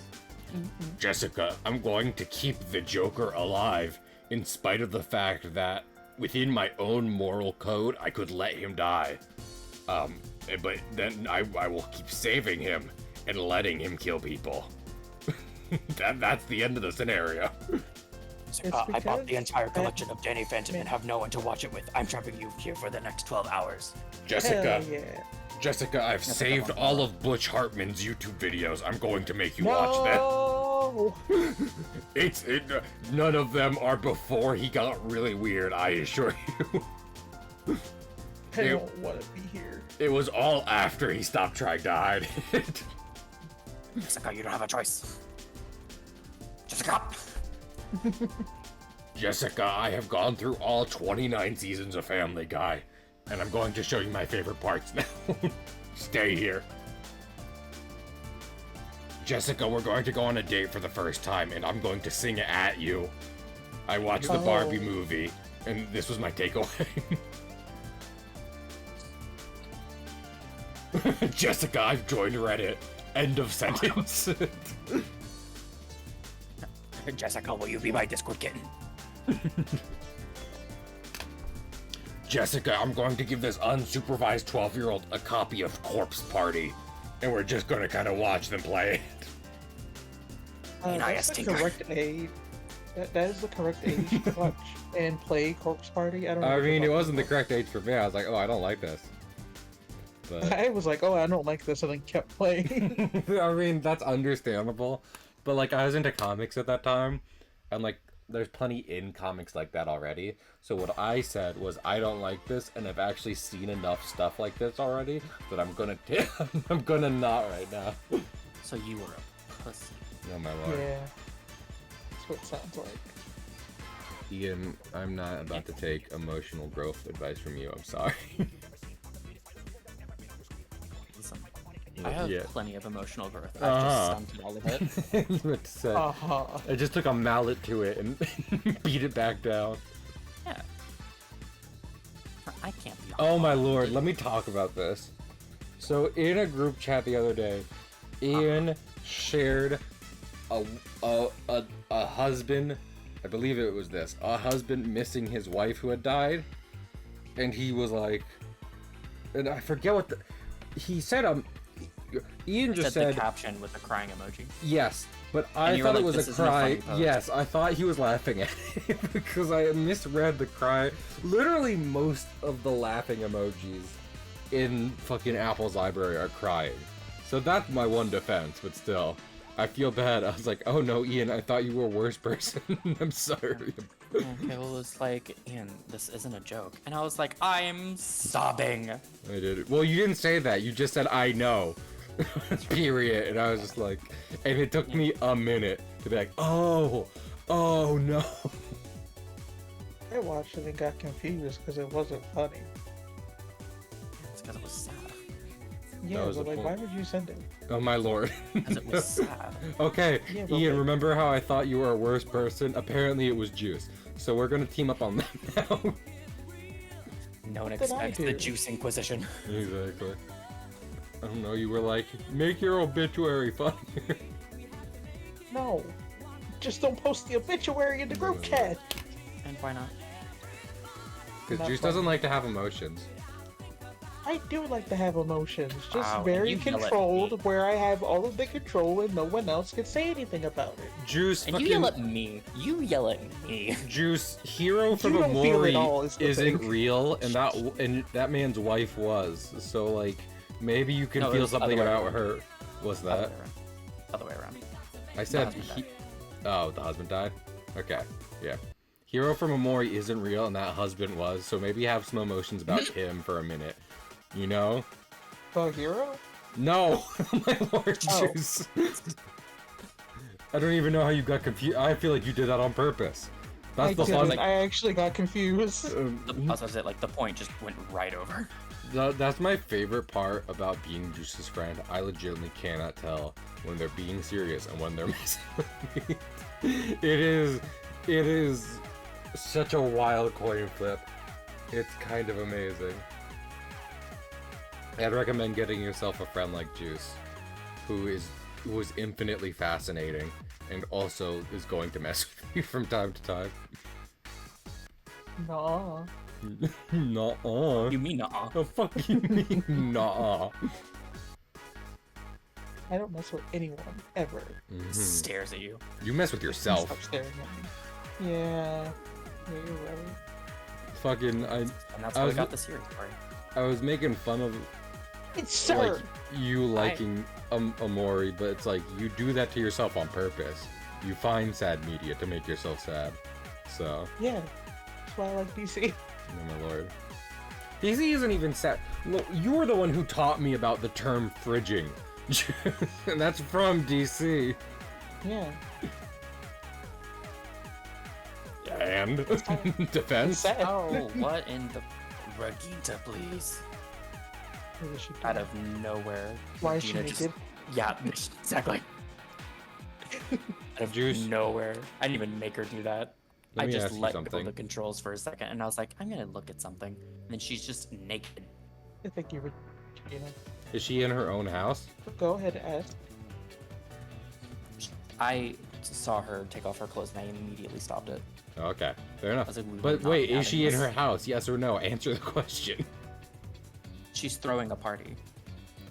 Jessica, I'm going to keep the Joker alive, in spite of the fact that within my own moral code, I could let him die. But then I will keep saving him and letting him kill people. That's the end of the scenario. I bought the entire collection of Danny Phantom and have no one to watch it with. I'm trapping you here for the next 12 hours. Jessica, Hell yeah. Jessica, I've saved all of Butch Hartman's YouTube videos. I'm going to make you watch No! them. None of them are before he got really weird, I assure you. I don't want to be here. It was all after he stopped trying to hide it. Jessica, you don't have a choice. Jessica! Jessica, I have gone through all 29 seasons of Family Guy, and I'm going to show you my favorite parts now. Stay here. Jessica, we're going to go on a date for the first time, and I'm going to sing it at you. I watched the Barbie movie, and this was my takeaway. Jessica, I've joined Reddit. End of sentence. Jessica, will you be my Discord kitten? Jessica, I'm going to give this unsupervised 12-year-old a copy of Corpse Party, and we're just going to kind of watch them play it. That's the correct age. That is the correct age to watch and play Corpse Party. I don't know. I mean, it wasn't the correct age for me. I was like, oh, I don't like this. But I was like, oh, I don't like this, and then kept playing. I mean, that's understandable. But like, I was into comics at that time, and like, there's plenty in comics like that already. So what I said was, I don't like this, and I've actually seen enough stuff like this already that I'm gonna not right now. So you were a pussy. No, my lord. Yeah, that's what it sounds like. Ian, I'm not about to take emotional growth advice from you. I'm sorry. Listen, I have Yeah. plenty of emotional growth. I've just stunted all of it. I just took a mallet to it and beat it back down. Yeah. I can't be. Oh my lord, let me talk about this. So in a group chat the other day, Ian shared a husband, I believe it was this, a husband missing his wife who had died, and he was like, and I forget what he said. Ian just said the caption with the crying emoji. yes, but I thought it was "This a isn't a funny cry. post." Yes, I thought he was laughing at it because I misread the cry. Literally, most of the laughing emojis in fucking Apple's library are crying. So that's my one defense, but still, I feel bad. I was like, oh no, Ian, I thought you were a worse person. I'm sorry. And Cahill was like, Ian, this isn't a joke. And I was like, I'm sobbing. I did it. Well, you didn't say that. You just said, I know. Period. And I was just like, and it took me a minute to be like, oh no. I watched it and got confused because it wasn't funny. It's because it was sad. Yeah, was but the like, point. why would you send it? Oh my lord. Because it was sad. Okay, Yeah, but Ian, like- remember how I thought you were a worse person? Apparently it was Juice. So we're gonna team up on that now. No one What did I expects the do? Juice Inquisition. Exactly. I don't know, you were like, make your obituary funnier. No, just don't post the obituary in the group chat. And why not? Because Not Juice funny. doesn't like to have emotions. I do like to have emotions, just Wow, and very you yell at controlled, me. where I have all of the control and no one else can say anything about it. Juice And fucking... you yell at me. You yell at me. Juice, Hero from You don't feel it Amori all, is the isn't thing. real, and that man's wife was. So like, maybe you can No, it feel was the something other way about around. her. What's Other that? way around. Other way around. I said husband died. Oh, the husband died? Okay, yeah. Hero from Amori isn't real, and that husband was, so maybe have some emotions about him for a minute. You know? Oh, hero? No! My lord, Oh. Juice! I don't even know how you got confused. I feel like you did that on purpose. That's I the didn't. fun. I actually got confused. I was gonna say, like, the point just went right over. That's my favorite part about being Juice's friend. I legitimately cannot tell when they're being serious and when they're messing with me. It is such a wild coin flip. It's kind of amazing. I'd recommend getting yourself a friend like Juice, who is infinitely fascinating and also is going to mess with you from time to time. No. Nuh-uh. You mean nuh-uh? The fuck you mean nuh-uh? I don't mess with anyone ever. Stares at you. You mess with yourself. Stop staring at me. Yeah. Yeah, you're right. Fucking And that's how we got the series party. I was making fun of It's sir. like you liking Amori, but it's like you do that to yourself on purpose. You find sad media to make yourself sad. So, Yeah. That's why I like DC. oh my lord. DC isn't even sad. Look, you were the one who taught me about the term fridging. And that's from DC. Yeah. And It's defense. sad. Oh, what in the Regina, please? What is she Out doing? of nowhere. Why is she Regina just- naked? Yeah, exactly. Out of Juice. nowhere. I didn't even make her do that. Let I me just ask you let go something. of the controls for a second, and I was like, I'm gonna look at something. And then she's just naked. I think you would, you know. Is she in her own house? Go ahead, ask. I saw her take off her clothes, and I immediately stopped it. Okay, fair I enough. was like, we will But not wait, be is she having in her this. house? Yes or no? Answer the question. She's throwing a party.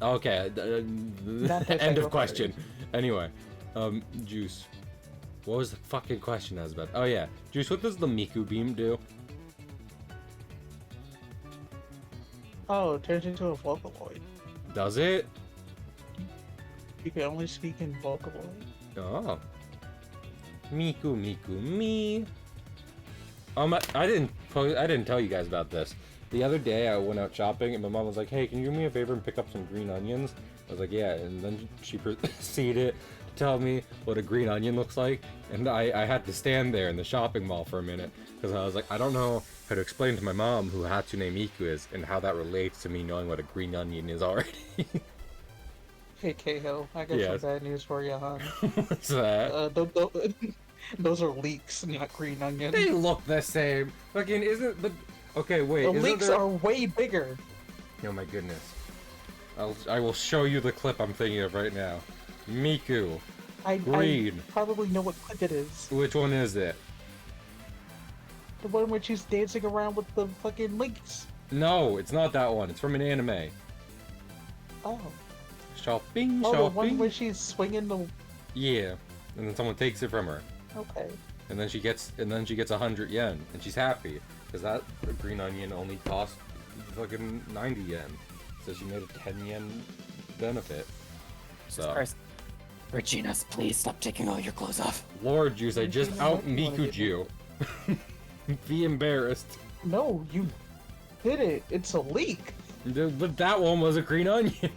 Okay, Not that end type of of question. Anyway, Juice. What was the fucking question I was about? Oh yeah, Juice, what does the Miku beam do? Oh, it turns into a Vocaloid. Does it? You can only speak in Vocaloid. Oh. Miku, Miku, me. I didn't tell you guys about this. The other day I went out shopping and my mom was like, "Hey, can you do me a favor and pick up some green onions?" I was like, "Yeah," and then she proceeded to tell me what a green onion looks like, and I had to stand there in the shopping mall for a minute because I was like, I don't know how to explain to my mom who Hatsune Miku is and how that relates to me knowing what a green onion is already. Hey, Cahill, I got Yes. some bad news for you, hon. What's that? Those are leeks, not green onions. They look the same. Fucking isn't but okay, wait. The isn't leeks there... are way bigger. Oh my goodness. I will show you the clip I'm thinking of right now. Miku. I Green. probably know what clip it is. Which one is it? The one where she's dancing around with the fucking leeks. No, it's not that one. It's from an anime. Oh. Shopping, Oh, the one shopping. where she's swinging the... Yeah. And then someone takes it from her. Okay. And then she gets 100 yen. And she's happy. Because that green onion only cost fucking 90 yen. So she made a 10 yen benefit. So. Christ. Regina, please stop taking all your clothes off. Lord Juice, I just Regina, out what do you wanna Miku'd you. Be embarrassed. No, you did it. It's a leek. But that one was a green onion.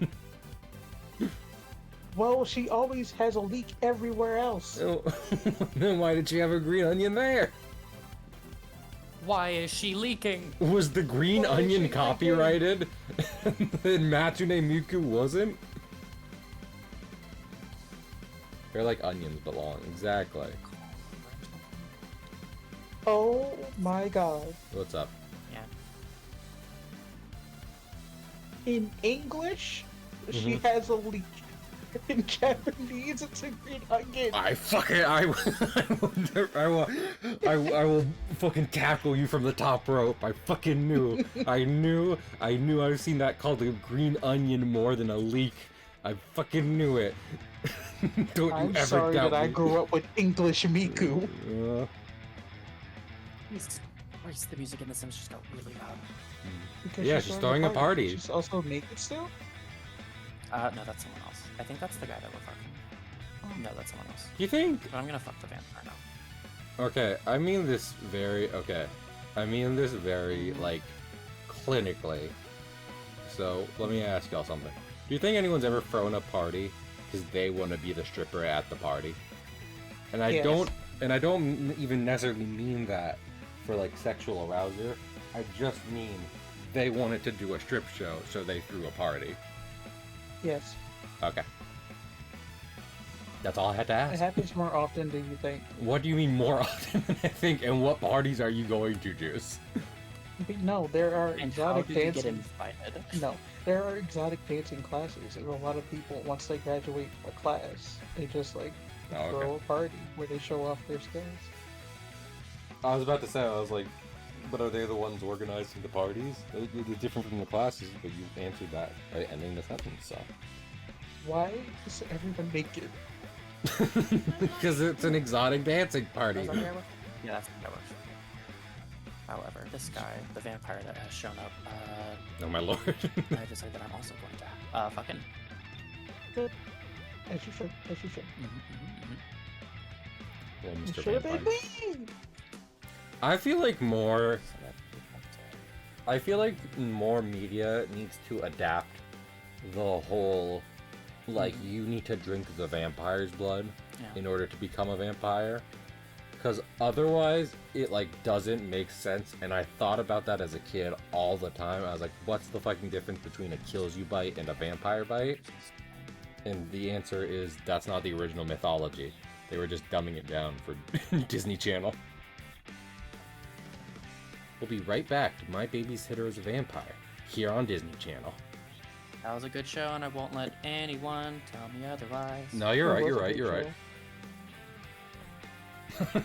Well, she always has a leek everywhere else. Then why did she have a green onion there? Why is she leaking? Was the green Why is onion she copyrighted? And Matsune Miku wasn't? They're like onions but long. Exactly. Oh my god. What's up? Yeah. In English, she has a leek. In Japanese, it's a green onion. I will fucking tackle you from the top rope. I fucking knew. I knew I've seen that called a green onion more than a leek. I fucking knew it. Don't you I'm ever sorry doubt that I me. grew up with English Miku. Where's the music in The Sims just got really loud? Because Yeah, she's throwing a party. She's also naked still? No, that's someone else. I think that's the guy that we're fucking. No, that's someone else. You think? But I'm gonna fuck the vampire now. Okay, I mean this very like clinically. So let me ask y'all something. Do you think anyone's ever thrown a party because they want to be the stripper at the party? And I Yes. don't even necessarily mean that for like sexual arousal. I just mean they wanted to do a strip show, so they threw a party. Yes. Okay. That's all I had to It ask. happens more often than you think. What do you mean more often than I think, and what parties are you going to, Juice? No, there are And how exotic did you get dancing. invited? No, there are exotic dancing classes, and a lot of people, once they graduate a class, they just like Oh, okay. throw a party where they show off their skills. I was about to say, I was like, but are they the ones organizing the parties? They're different from the classes, but you answered that by ending the sentence, so. Why is everyone naked? Because it's an exotic dancing party. Does that work? Yeah, that's that works. However, this guy, the vampire that has shown up, Oh my lord. I decided that I'm also going to fucking. Good. As you should. As you should. Well, You Mr. should have been Vampire. me. I feel like more So that we have to- I feel like more media needs to adapt the whole, like, you need to drink the vampire's blood Yeah. in order to become a vampire. Because otherwise, it, like, doesn't make sense. And I thought about that as a kid all the time. I was like, what's the fucking difference between a kills you bite and a vampire bite? And the answer is, that's not the original mythology. They were just dumbing it down for Disney Channel. We'll be right back to My Babysitter is a Vampire, here on Disney Channel. That was a good show, and I won't let anyone tell me otherwise. No, you're right, It you're was a right, good you're right. show.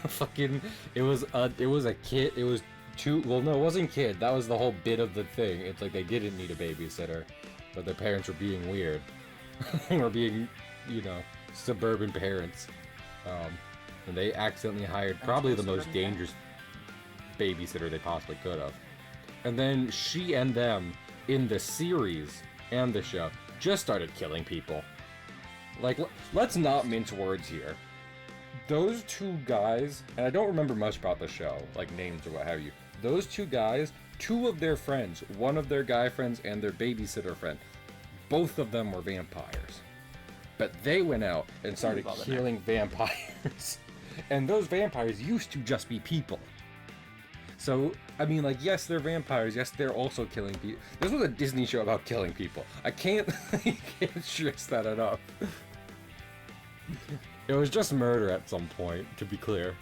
Fucking, it was a kid, it was two, well no, it wasn't kid, that was the whole bit of the thing. It's like they didn't need a babysitter, but their parents were being weird. Or being, you know, suburban parents. And they accidentally hired probably the most dangerous babysitter they possibly could have. And then she and them, in the series and the show, just started killing people. Like, let's not mince words here. Those two guys, and I don't remember much about the show, like names or what have you. Those two guys, two of their friends, one of their guy friends and their babysitter friend, both of them were vampires. But they went out and started killing vampires. And those vampires used to just be people. So, I mean, like, yes, they're vampires. Yes, they're also killing people. This was a Disney show about killing people. I can't stress that enough. It was just murder at some point, to be clear.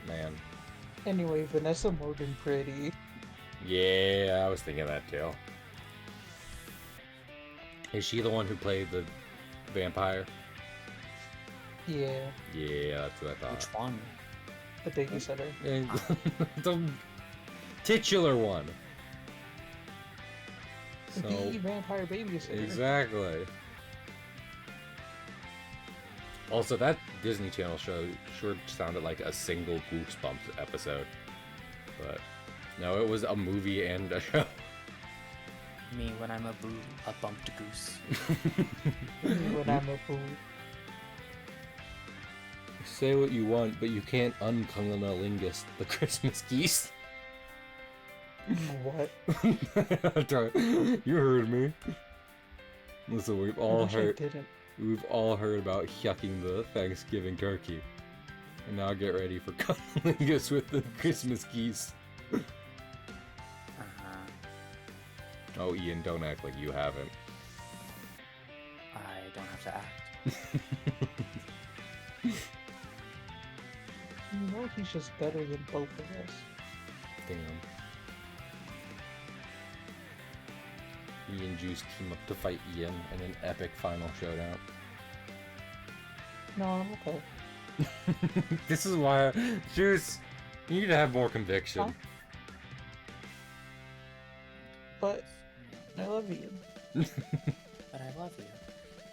Man. Anyway, Vanessa Morgan pretty. Yeah, I was thinking that too. Is she the one who played the vampire? Yeah, Yeah, that's what I thought. Which one? the babysitter. And the titular one. So, The vampire babysitter. exactly. Also, that Disney Channel show sure sounded like a single Goosebumps episode. But, no, it was a movie and a show. Me when I'm a bumped goose. When I'm a fool. Say what you want, but you can't uncunnilingus the Christmas geese. What? You heard me. Listen, we've all I wish I heard. didn't. We've all heard about yucking the Thanksgiving turkey. And now get ready for cunnilingus with the Christmas geese. Oh, Ian, don't act like you haven't. I don't have to act. You know he's just better than both of us. Damn. Me and Juice team up to fight Ian in an epic final showdown. No, I'm okay. This is why, Juice, you need to have more conviction. Huh? But I love you. But I love you.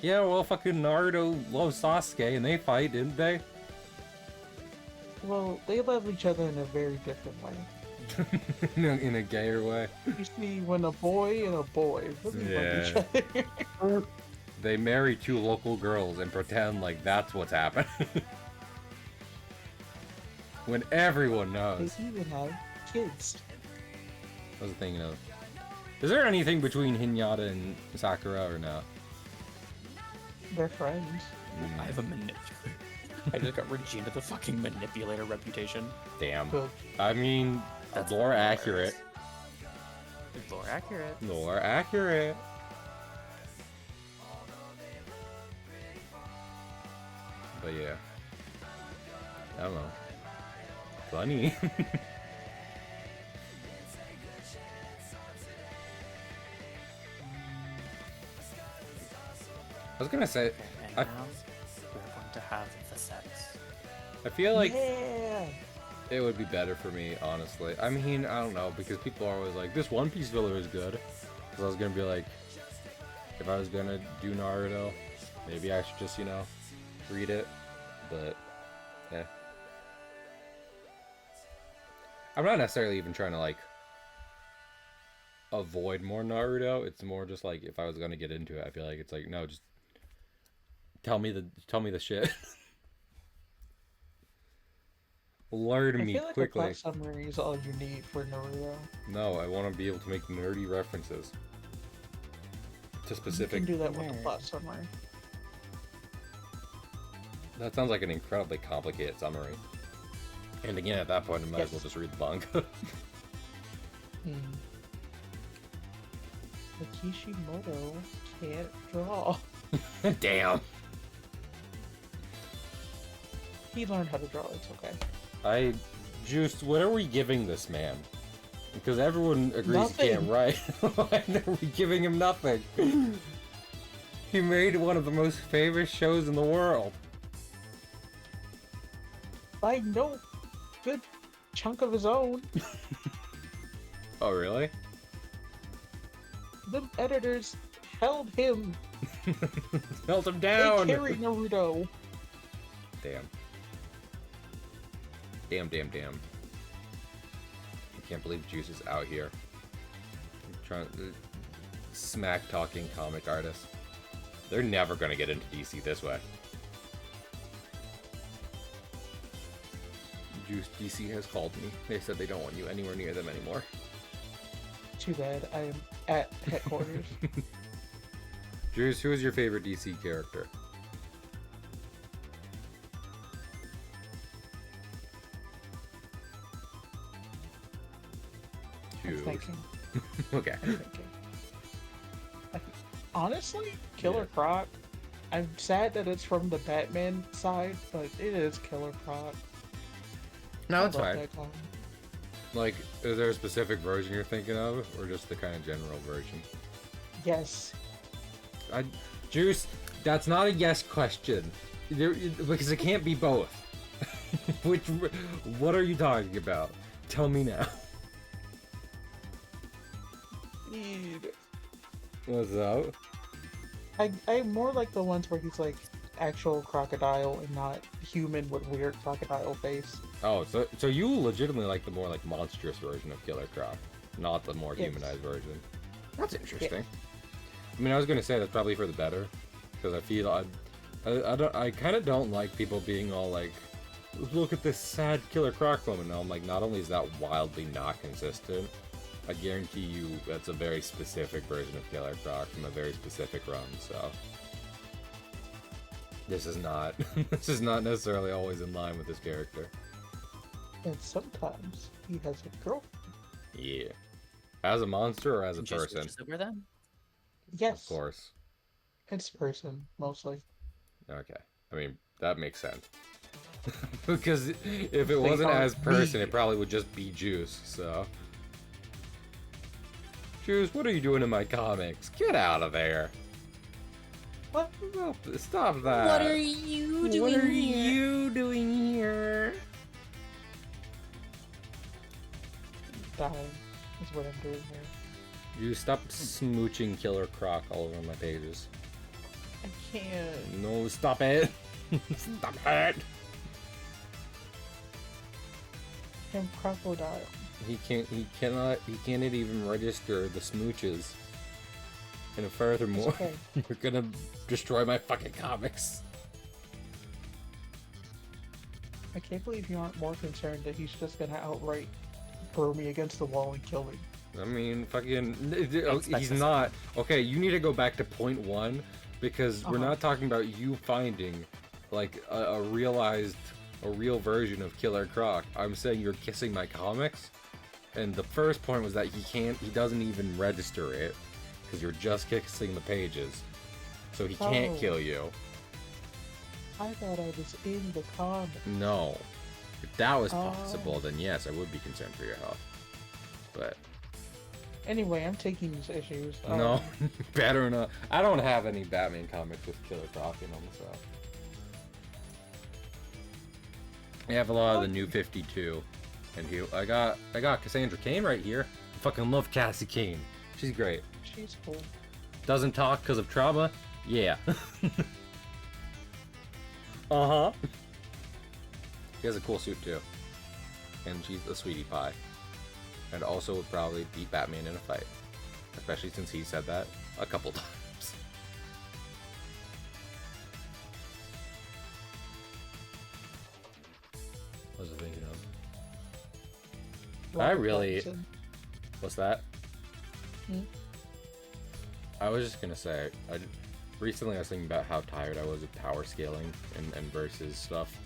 Yeah, well, fucking Naruto loves Sasuke and they fight, didn't they? Well, they love each other in a very different way. In a gayer way. You see, when a boy and a boy really love each other. They marry two local girls and pretend like that's what's happening. When everyone knows. They even have kids. I was thinking of. Is there anything between Hinata and Sakura or no? They're friends. I have a manipulator. I just got Regina the fucking manipulator reputation. Damn. Good. I mean, That's lore hilarious. accurate. Lore accurate. Lore accurate. But yeah. I don't know. Funny. I was gonna say, And I, now we're going to have the sex. I feel like Yeah. it would be better for me, honestly. I mean, I don't know, because people are always like, this One Piece filler is good. Because I was gonna be like, if I was gonna do Naruto, maybe I should just, you know, read it. But, yeah. I'm not necessarily even trying to, like, avoid more Naruto. It's more just like, if I was gonna get into it, I feel like it's like, no, just tell me the shit. Learn I me feel like quickly. a plot summary is all you need for Naruto. No, I want to be able to make nerdy references to You specific. can do that with the Nerd. plot summary. That sounds like an incredibly complicated summary. And again, at that point, I might as well Yes. just read the manga. The Kishimoto can't draw. Damn. He learned how to draw, it's okay. Juiced, what are we giving this man? Because everyone agrees Nothing. he can't write. Why are we giving him nothing? He made one of the most famous shows in the world. By no good chunk of his own. Oh, really? The editors held him. Melt him They down! carried Naruto. Damn. Damn. I can't believe Juice is out here. Trying smack talking comic artists. They're never gonna get into DC this way. Juice, DC has called me. They said they don't want you anywhere near them anymore. Too bad I am at headquarters. Juice, who is your favorite DC character? I'm Juice. thinking. Okay. I'm thinking. Honestly, Killer Croc. I'm sad that it's from the Batman side, but it is Killer Croc. No, I it's love fine. that comic. Like, is there a specific version you're thinking of, or just the kind of general version? Yes. Juice, that's not a yes question. Because it can't be both. What are you talking about? Tell me now. Need. What's up? I more like the ones where he's like actual crocodile and not human with weird crocodile face. Oh, so you legitimately like the more like monstrous version of Killer Croc, not the more Yes. humanized version. That's interesting. I mean, I was gonna say that's probably for the better, because I feel I kind of don't like people being all like, look at this sad Killer Croc moment. No, I'm like, not only is that wildly not consistent, I guarantee you that's a very specific version of Killer Croc from a very specific run. So this is not this is not necessarily always in line with this character. And sometimes he has a girlfriend. Yeah, as a monster or as a Did you switch person, us over then? Yes. of course. It's person, mostly. Okay, I mean that makes sense. Because if it They wasn't are as person, me. it probably would just be Juice. So, Juice, what are you doing in my comics? Get out of there! What? Stop that! What are you doing What are here? you doing here? Dying is what I'm doing here. You stop smooching Killer Croc all over my pages. I can't. No, stop it! Stop it! I'm crocodile. He cannot even register the smooches. And furthermore, okay. you're gonna destroy my fucking comics. I can't believe you aren't more concerned that he's just gonna outright throw me against the wall and kill me. I mean, fucking, Expect he's this. not. Okay, you need to go back to point one, because we're Uh-huh. not talking about you finding like a real version of Killer Croc. I'm saying you're kissing my comics, and the first point was that he doesn't even register it, because you're just kissing the pages, so he can't kill you. I thought I was in the comic. No. If that was possible, then yes, I would be concerned for your health. But anyway, I'm taking these issues. no, better not. I don't have any Batman comics with Killer Croc in them, so. I have a lot of the New 52, and I got Cassandra Cain right here. I fucking love Cassie Cain. She's great. She's cool. Doesn't talk because of trauma? Yeah. Uh-huh. She has a cool suit too. And she's a sweetie pie. And also would probably beat Batman in a fight. Especially since he said that a couple times. What was I thinking of? I really... What's that? I was just gonna say, recently I was thinking about how tired I was of power scaling and versus stuff.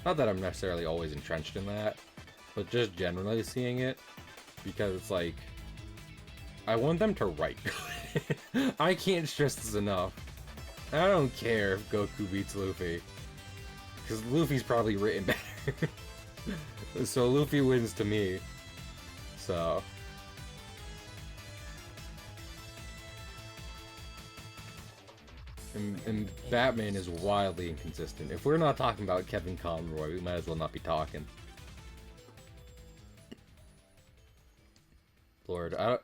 Not that I'm necessarily always entrenched in that, but just generally seeing it, because it's like, I want them to write good. I can't stress this enough. I don't care if Goku beats Luffy, because Luffy's probably written better. So Luffy wins to me. So... And Batman is wildly inconsistent. If we're not talking about Kevin Conroy, we might as well not be talking. Lord, I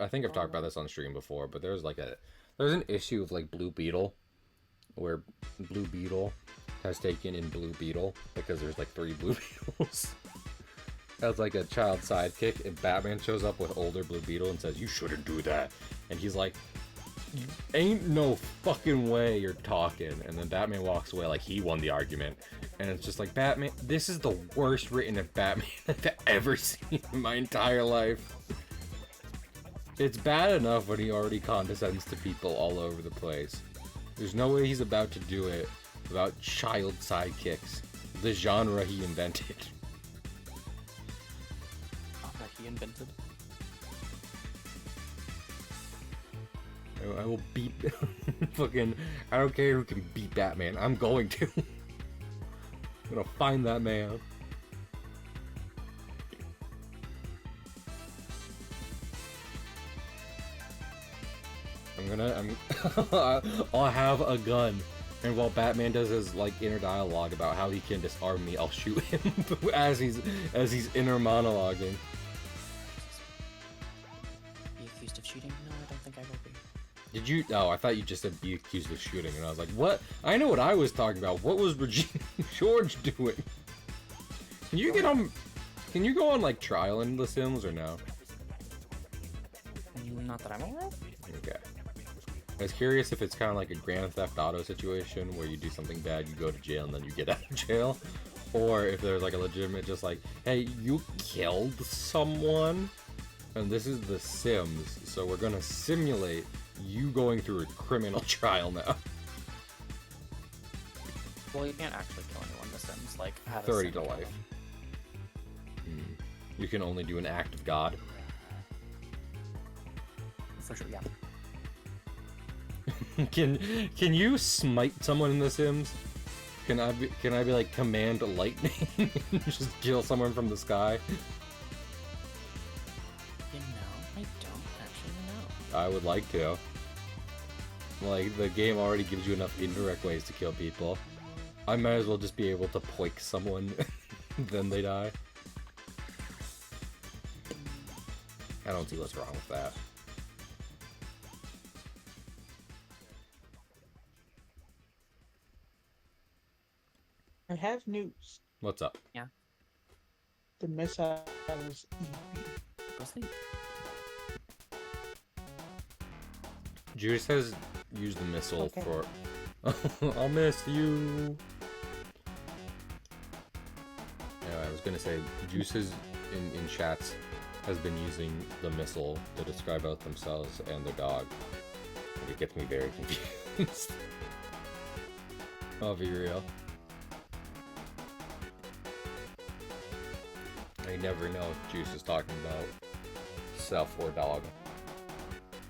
think I've talked about this on stream before, but there's an issue of like Blue Beetle, where Blue Beetle has taken in Blue Beetle because there's like 3 Blue Beetles. As like a child sidekick, and Batman shows up with older Blue Beetle and says, "You shouldn't do that," and he's like, "Ain't no fucking way you're talking," and then Batman walks away like he won the argument, and it's just like, Batman, this is the worst written of Batman I've ever seen in my entire life. It's bad enough when he already condescends to people all over the place. There's no way he's about to do it without child sidekicks, the genre he invented. That he invented. I will beat fucking, I don't care who can beat Batman, I'm going to. I'm gonna find that man. I'll have a gun, and while Batman does his like inner dialogue about how he can disarm me, I'll shoot him as he's inner monologuing. Be accused of shooting? No, I don't think I will be. Did you? Oh, I thought you just said be accused of shooting, and I was like, what? I know what I was talking about. What was Regina George doing? Can you get on? Can you go on like trial in The Sims or no? Not that I'm aware of. Okay. I was curious if it's kind of like a Grand Theft Auto situation where you do something bad, you go to jail, and then you get out of jail, or if there's like a legitimate, just like, hey, you killed someone, and this is The Sims, so we're gonna simulate you going through a criminal trial now. Well, you can't actually kill anyone in The Sims, like, have 30 to life. You can only do an act of God. For sure, yeah. Can you smite someone in The Sims? Can I be like command lightning and just kill someone from the sky? You know, I don't actually know. I would like to. Like, the game already gives you enough indirect ways to kill people. I might as well just be able to poik someone, then they die. I don't see what's wrong with that. I have news. What's up? Yeah. The missile is easy. Go sleep. Juice has used the missile Okay. for... I'll miss you! Yeah, I was gonna say, Juice has, in chats, has been using the missile to describe both themselves and their dog. And it gets me very confused. I'll be real. I never know if Juice is talking about self or dog.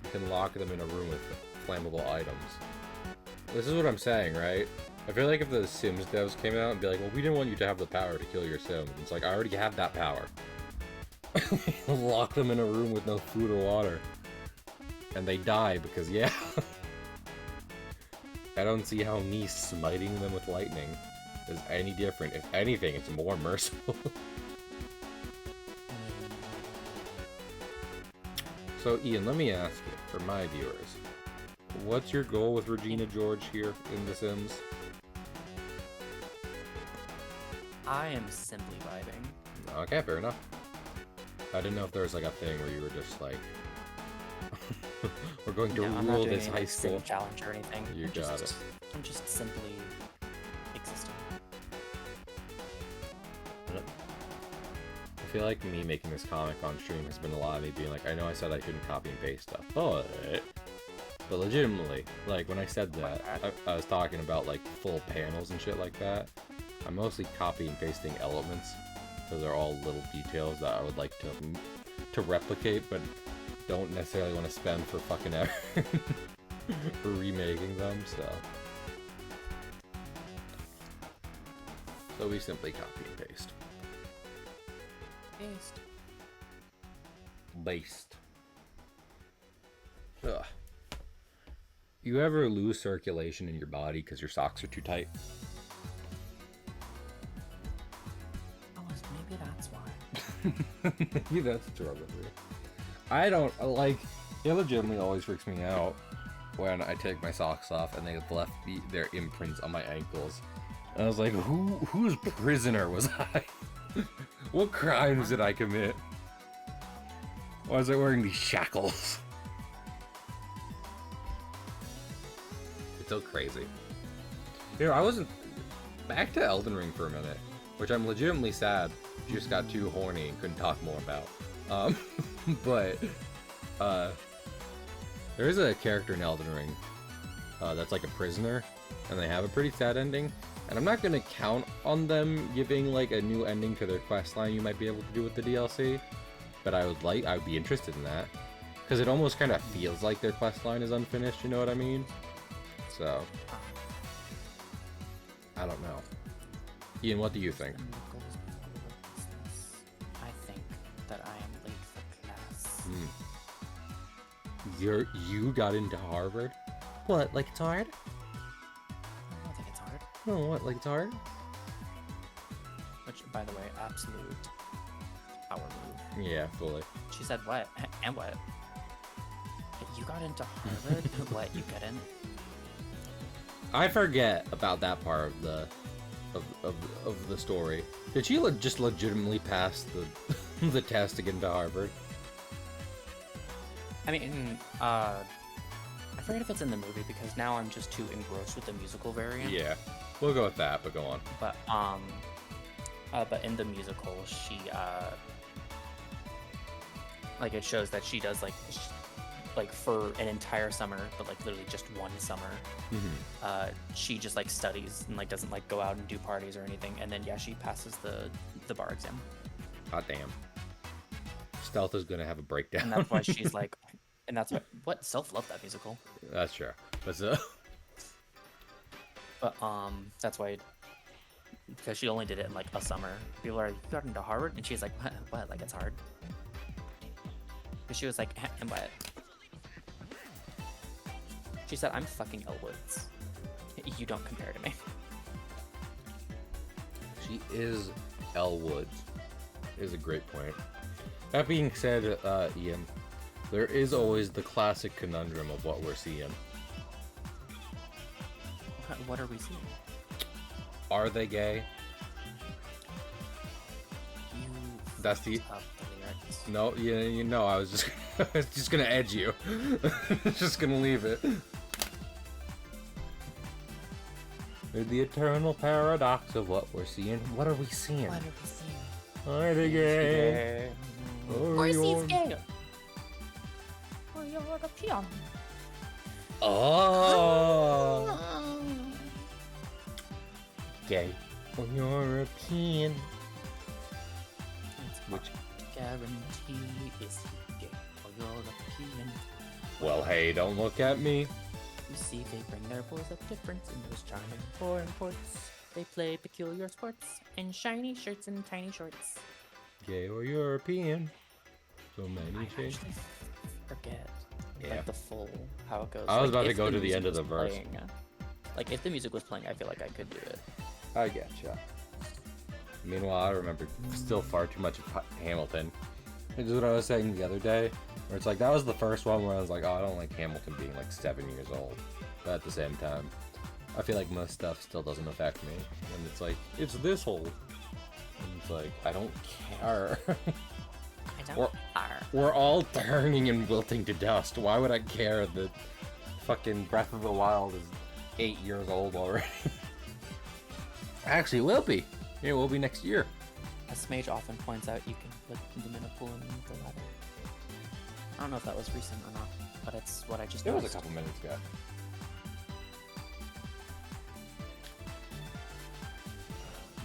You can lock them in a room with flammable items. This is what I'm saying, right? I feel like if the Sims devs came out and be like, well, we didn't want you to have the power to kill your Sims. It's like, I already have that power. Lock them in a room with no food or water. And they die because, yeah. I don't see how me smiting them with lightning is any different. If anything, it's more merciful. So, Ian, let me ask you, for my viewers, what's your goal with Regina George here in The Sims? I am simply vibing. Okay, fair enough. I didn't know if there was like a thing where you were just like, we're going to No, I'm not rule doing this any, high like, sim school. challenge or anything. You got it. I'm just simply existing. I feel like me making this comic on stream has been a lot of me being like, I know I said I shouldn't copy and paste stuff, but legitimately, like when I said that, I was talking about like full panels and shit like that. I'm mostly copy and pasting elements. Those are all little details that I would like to replicate, but don't necessarily want to spend for fucking ever for remaking them. So we simply copy and paste. Based. Ugh. You ever lose circulation in your body because your socks are too tight? Maybe that's why. Maybe that's trouble. I don't like. It legitimately always freaks me out when I take my socks off and they've left their imprints on my ankles. And I was like, whose prisoner was I? What crimes did I commit? Why was I wearing these shackles? It's so crazy. You know, I wasn't... Back to Elden Ring for a minute, which I'm legitimately sad. Just got too horny and couldn't talk more about. But, there is a character in Elden Ring that's like a prisoner, and they have a pretty sad ending. And I'm not gonna count on them giving like a new ending to their questline you might be able to do with the DLC, but I would be interested in that, because it almost kind of feels like their questline is unfinished. You know what I mean? So, I don't know. Ian, what do you think? I think that I am late for class. You got into Harvard? What, like it's hard? I don't think it's hard. Oh, what, like it's hard? Which, by the way, absolute power move. Yeah, fully. She said what? And what? You got into Harvard? What? You couldn't? I forget about that part of the of the story. Did she just legitimately pass the the test to get into Harvard? I mean, I forget if it's in the movie because now I'm just too engrossed with the musical variant. Yeah, we'll go with that. But go on. But in the musical, she like it shows that she does like for an entire summer, but like literally just one summer, she just like studies and like doesn't like go out and do parties or anything, and then yeah, she passes the bar exam. Hot damn. Stealth is gonna have a breakdown. And that's why she's like, and that's what Self-love that musical. That's true. But That's why, because she only did it in like a summer. People are like, you got into Harvard, and she's like, what? Like it's hard. Because she was like, and what? She said, I'm fucking Elwoods. You don't compare to me. she is Elwood. Is a great point. That being said, Ian, there is always the classic conundrum of what we're seeing. What are we seeing? Are they gay? That's the... lyrics. No, you know, I was just, I was just gonna edge you. Just gonna leave it. The eternal paradox of what we're seeing. What are we seeing? What are we seeing? Are they gay? Or is he gay? Or you're a peon. Oh! Gay. Or European. Which guarantee. Is he gay or European? Well, hey, don't look at me. You see, they bring their boys of difference in those charming foreign ports. They play peculiar sports in shiny shirts and tiny shorts. Gay or European. So I many shades. actually forget Yeah. like the full how it goes. I was Like, about to if go to the music end of was the verse. playing, like if the music was playing, I feel like I could do it. I getcha. Meanwhile, I remember still far too much of Hamilton. Which is what I was saying the other day. Where it's like, that was the first one where I was like, oh, I don't like Hamilton being like 7 years old. But at the same time, I feel like most stuff still doesn't affect me. And it's like, it's this old. And it's like, I don't care. I don't We're- We're all turning and wilting to dust. Why would I care that fucking Breath of the Wild is 8 years old already? Actually, it will be. It will be next year. As Mage often points out, you can put the mana pool in the ladder. I don't know if that was recent or not, but it's what I just It was a noticed. couple minutes ago.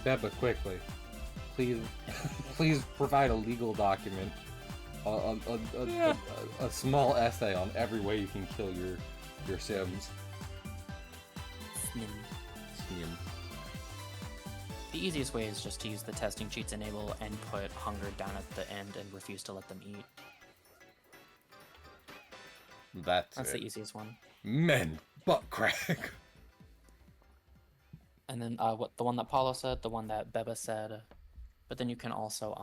Beba, quickly. Please, please provide a legal document. A small essay on every way you can kill your Sims. Snim. Sim. The easiest way is just to use the testing cheats enable and put hunger down at the end and refuse to let them eat. That's That's it. the easiest one. Men, butt crack. And then what the one that Paulo said, the one that Beba said, but then you can also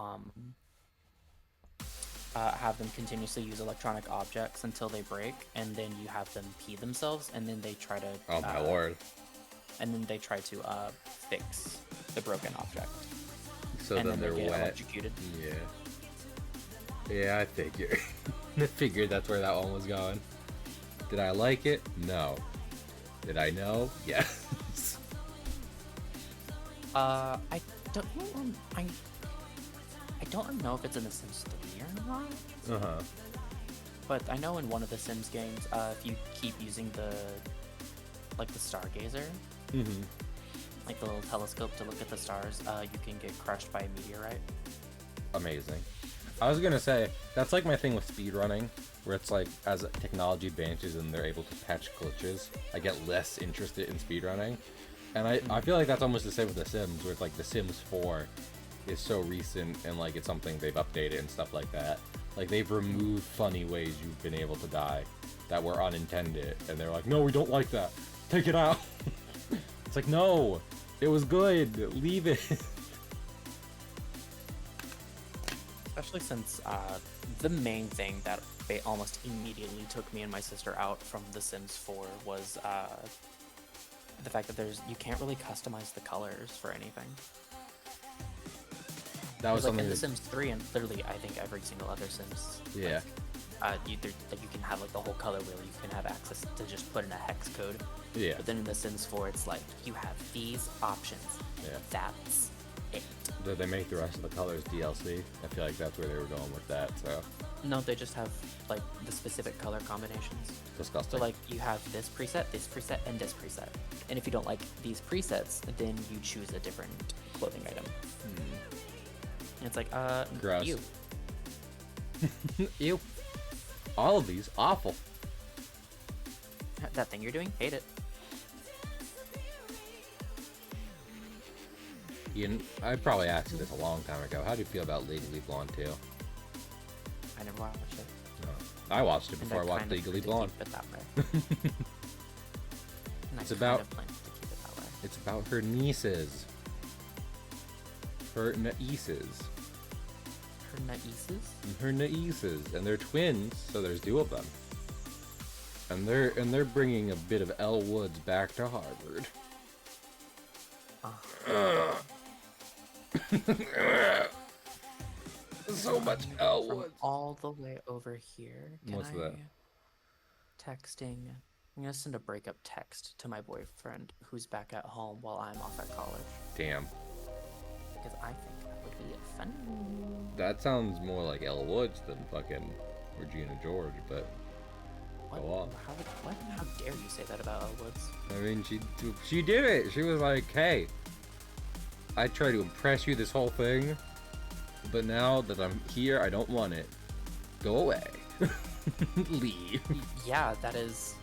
have them continuously use electronic objects until they break, and then you have them pee themselves, and then they try to. Oh my lord. And then they try to fix the broken object. So and then then they're they get wet. electrocuted. Yeah. Yeah, I figured. I figured that's where that one was going. Did I like it? No. Did I know? Yes. I don't know if it's in The Sims 3 or not. Uh-huh. But I know in one of the Sims games, if you keep using the stargazer, Mm-hmm. like the little telescope to look at the stars, you can get crushed by a meteorite. Amazing. I was gonna say, that's like my thing with speedrunning, where it's like, as technology advances and they're able to patch glitches, I get less interested in speedrunning. And I feel like that's almost the same with The Sims, where it's like The Sims 4 is so recent and like it's something they've updated and stuff like that. Like they've removed funny ways you've been able to die that were unintended, and they're like, no, we don't like that. Take it out. It's like, no, it was good. Leave it. Especially since the main thing that almost immediately took me and my sister out from The Sims 4 was the fact that you can't really customize the colors for anything. That was Like something in The that, Sims 3 and literally I think every single other Sims. yeah. You can have like the whole color wheel. You can have access to just put in a hex code. Yeah. But then in The Sims 4, it's like you have these options. Yeah. That's it. Did they make the rest of the colors DLC? I feel like that's where they were going with that, so. No, they just have like the specific color combinations. Disgusting. So like you have this preset, and this preset. And if you don't like these presets, then you choose a different clothing item. And it's like, Gross. you. Ew. All of these, awful. That thing you're doing, hate it. Ian, I probably asked you this a long time ago. How do you feel about Legally Blonde 2? I never watched it. No. I watched it And before I watched kind of Legally plan to Blonde. keep it that way. And It's I about- kind of plan to keep it that way. It's about her nieces. Her nieces. Her nieces? Her nieces, and they're twins, so there's two of them. And they're bringing a bit of Elle Woods back to Harvard. So much Elle From Woods. all the way over here. Can What's that? Texting. I'm gonna send a breakup text to my boyfriend who's back at home while I'm off at college. Damn. Because I think that would be fun. That sounds more like Elle Woods than fucking Regina George, but What? go off. How dare you say that about Elle Woods? I mean, she did it. She was like, hey, I tried to impress you this whole thing, but now that I'm here, I don't want it. Go away. Leave. Yeah, that is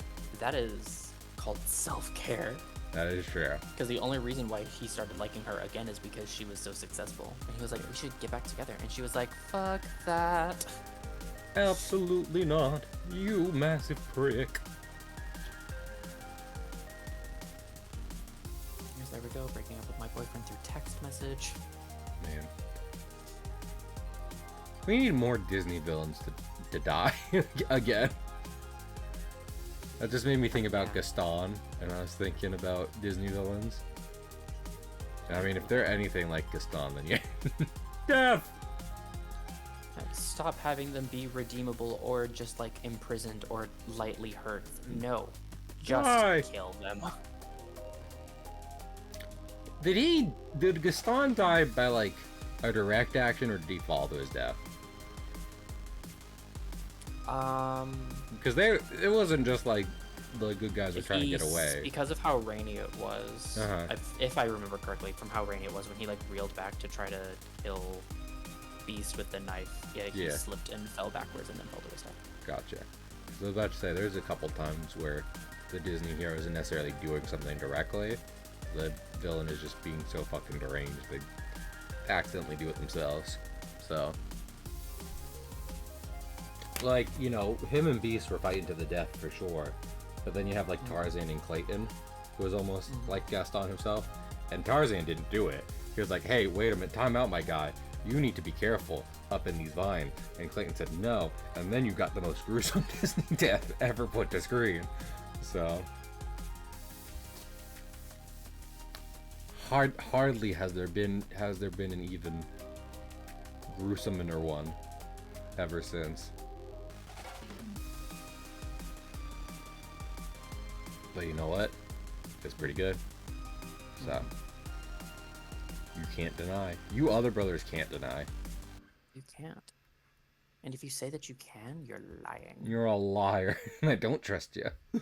called self-care. That is true. Because the only reason why he started liking her again is because she was so successful. And he was like, we should get back together. And she was like, fuck that. Absolutely not. You massive prick. Here's, there we go, breaking up with my boyfriend through text message. Man. We need more Disney villains to die again. That just made me think about Gaston, and I was thinking about Disney villains. I mean, if they're anything like Gaston, then yeah. Death! Stop having them be redeemable or just like imprisoned or lightly hurt. No. Just Die. kill them. Did Gaston die by like a direct action, or did he fall to his death? Because it wasn't just like the good guys were trying to get away. Because of how rainy it was, if I remember correctly, from how rainy it was when he like reeled back to try to kill Beast with the knife, he slipped and fell backwards and then fell to his death. Gotcha. So I was about to say, there's a couple times where the Disney hero isn't necessarily doing something directly. The villain is just being so fucking deranged they accidentally do it themselves. So, like, you know, him and Beast were fighting to the death for sure. But then you have like Tarzan and Clayton, who was almost like Gaston himself. And Tarzan didn't do it. He was like, hey, wait a minute, time out, my guy. You need to be careful up in these vines. And Clayton said no. And then you got the most gruesome Disney death ever put to screen. So hardly has there been an even gruesomer one ever since. But you know what? It's pretty good. So you can't deny. You other brothers can't deny. You can't. And if you say that you can, you're lying. You're a liar. I don't trust you. I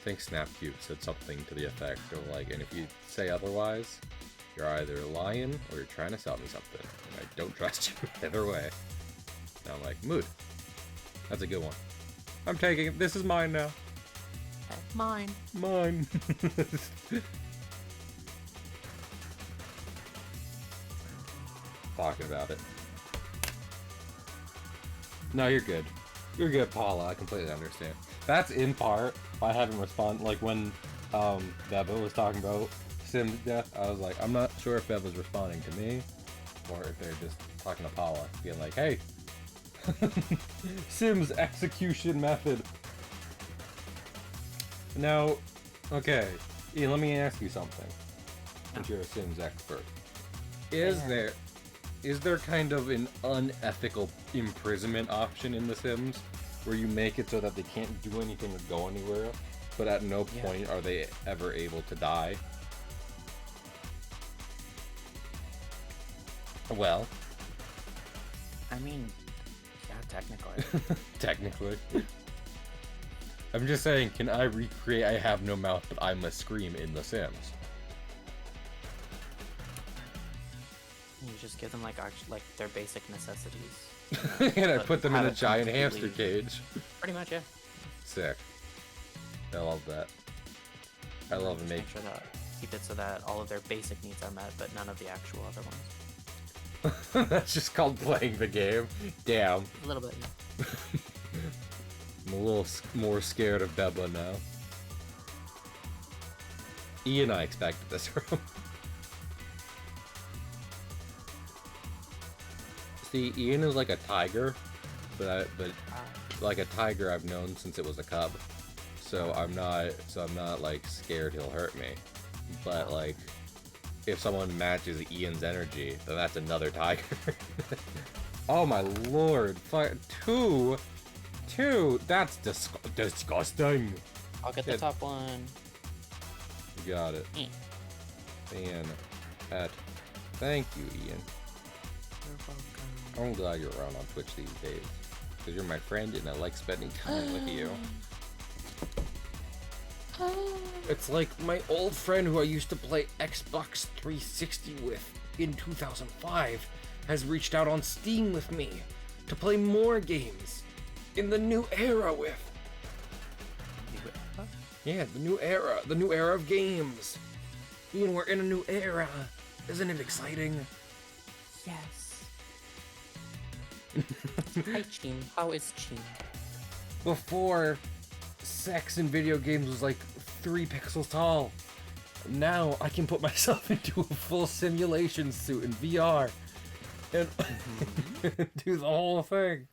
think Snapcube said something to the effect of like, and if you say otherwise, you're either lying or you're trying to sell me something. And I don't trust you either way. And I'm like, mood. That's a good one. I'm taking it. This is mine now. Mine. Mine. Talking about it. No, you're good. You're good, Paula. I completely understand. That's in part why I haven't responded. Like when Beba was talking about Sim's death, I was like, I'm not sure if Beba's responding to me or if they're just talking to Paula, being like, hey, Sim's execution method. Now, okay, Ian, let me ask you something. Since you're a Sims expert, is there kind of an unethical imprisonment option in The Sims, where you make it so that they can't do anything or go anywhere, but at no point are they ever able to die? Well, I mean, yeah, technically. Technically. I'm just saying, can I recreate I have no mouth but I must scream in The Sims? You just give them like their basic necessities. And I put them in a giant hamster cage. Pretty much, yeah. Sick. I love that. I love Just it. make sure that keep it so that all of their basic needs are met, but none of the actual other ones. That's just called playing the game. Damn. A little bit, yeah. I'm a little more scared of Beba now. Ian, I expected this from. See, Ian is like a tiger, but like a tiger I've known since it was a cub. So I'm not like scared he'll hurt me. But like, if someone matches Ian's energy, then that's another tiger. Oh my lord! Two, that's disgusting. I'll get the top one. You got it. And thank you, Ian. I'm glad you're around on Twitch these days, because you're my friend and I like spending time with you. It's like my old friend who I used to play Xbox 360 with in 2005 has reached out on Steam with me to play more games in the new era with. Yeah, the new era of games. Ian, we're in a new era. Isn't it exciting? Yes. Hi, Chin. How is Chin? Before, sex in video games was like 3 pixels tall. Now I can put myself into a full simulation suit in VR and do the whole thing.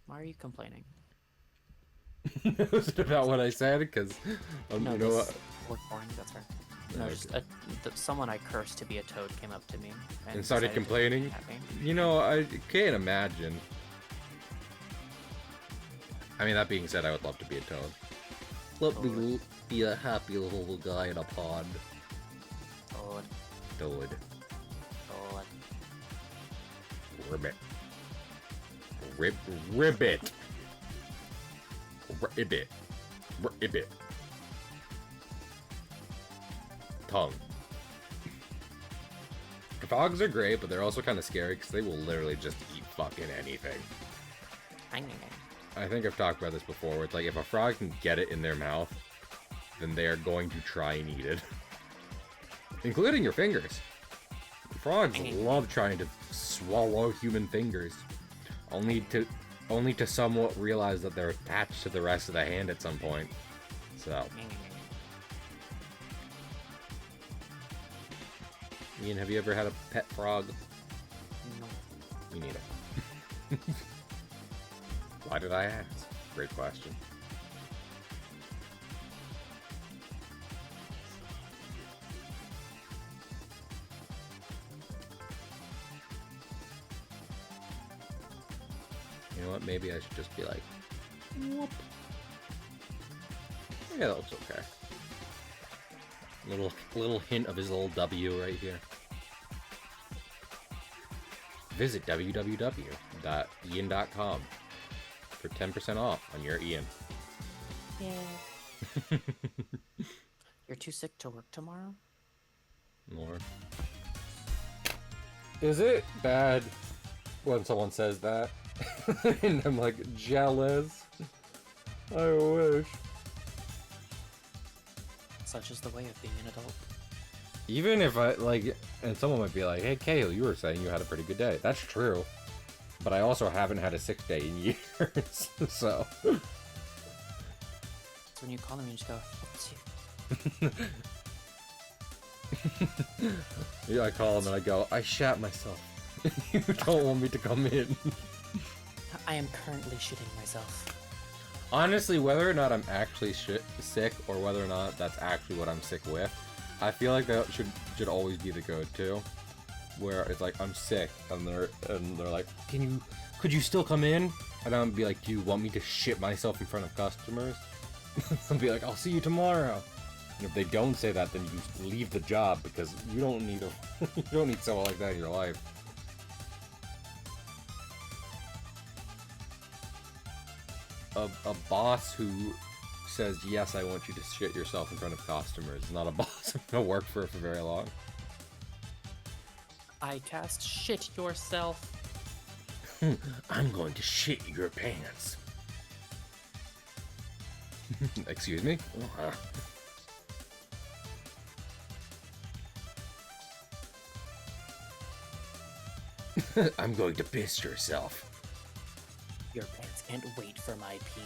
Why are you complaining? Was it about what I said? Because No, you know what? look boring. That's fair. No, Okay. just someone I cursed to be a toad came up to me And started decided to complaining. at me. You know, I can't imagine. I mean, that being said, I would love to be a toad. Let me be a happy little guy in a pond. Toad, Toad. toad. Ribbit. Ribbit. Ribbit. Ribbit. Tongue. Frogs are great, but they're also kind of scary because they will literally just eat fucking anything. I think I've talked about this before, where it's like, if a frog can get it in their mouth, then they are going to try and eat it. Including your fingers. Frogs love trying to swallow human fingers. Only to somewhat realize that they're attached to the rest of the hand at some point. So. Ian, have you ever had a pet frog? No. Me neither. Why did I ask? Great question. You know what? Maybe I should just be like, whoop. Yeah, that looks okay. Little hint of his little W right here. Visit www.ian.com for 10% off on your Ian. Yeah. You're too sick to work tomorrow? More. Is it bad when someone says that? And I'm like, jealous? I wish. Such is the way of being an adult. Even if I, like, and someone might be like, hey, Cahill, you were saying you had a pretty good day. That's true. But I also haven't had a sick day in years, so. So when you call them, you just go, "What's you?" Yeah, I call them and I go, I shat myself. You don't want me to come in. I am currently shitting myself. Honestly, whether or not I'm actually sick, or whether or not that's actually what I'm sick with, I feel like that should always be the go-to. Where it's like, I'm sick, and they're like, could you still come in? And I'll be like, do you want me to shit myself in front of customers? I'll be like, I'll see you tomorrow. And if they don't say that, then you leave the job, because you don't need you don't need someone like that in your life. A boss who says, yes, I want you to shit yourself in front of customers is not a boss I'm gonna work for very long. I cast shit yourself. I'm going to shit your pants. Excuse me? I'm going to piss yourself. Your pants can't wait for my pee.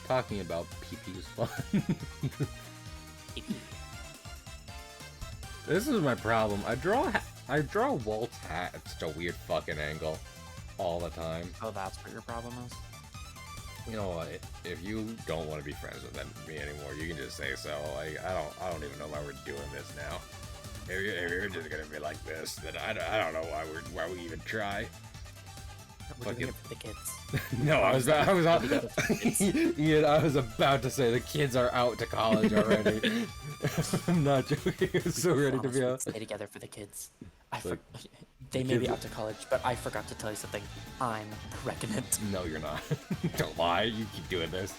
Talking about pee-pee is fun. Pee pee. This is my problem. I draw Walt's hat at such a weird fucking angle all the time. Oh, that's what your problem is? You know what? If you don't want to be friends with me anymore, you can just say so. Like, I don't even know why we're doing this now. If you're just gonna be like this, then I don't know why we even try. We're doing fucking. it for the kids. No, I was We're doing it for the kids. Ian, I was about to say the kids are out to college already. I'm not joking. I'm so ready to Promise be we'd out. stay together for the kids. Like, they the may be kids- out to college, but I forgot to tell you something. I'm pregnant. No, you're not. Don't lie. You keep doing this.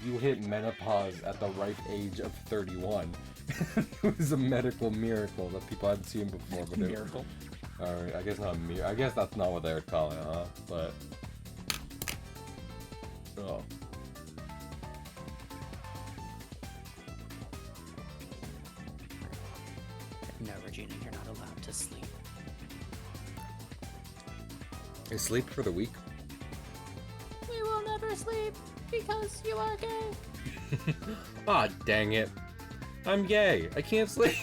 You hit menopause at the ripe age of 31. It was a medical miracle that people hadn't seen before. But Miracle. Alright, I guess not a miracle. I guess that's not what they were calling it, huh? But. Oh. No, Regina, you're not allowed to sleep. Is sleep for the week? We will never sleep because you are gay. Aw, dang it. I'm gay. I can't sleep.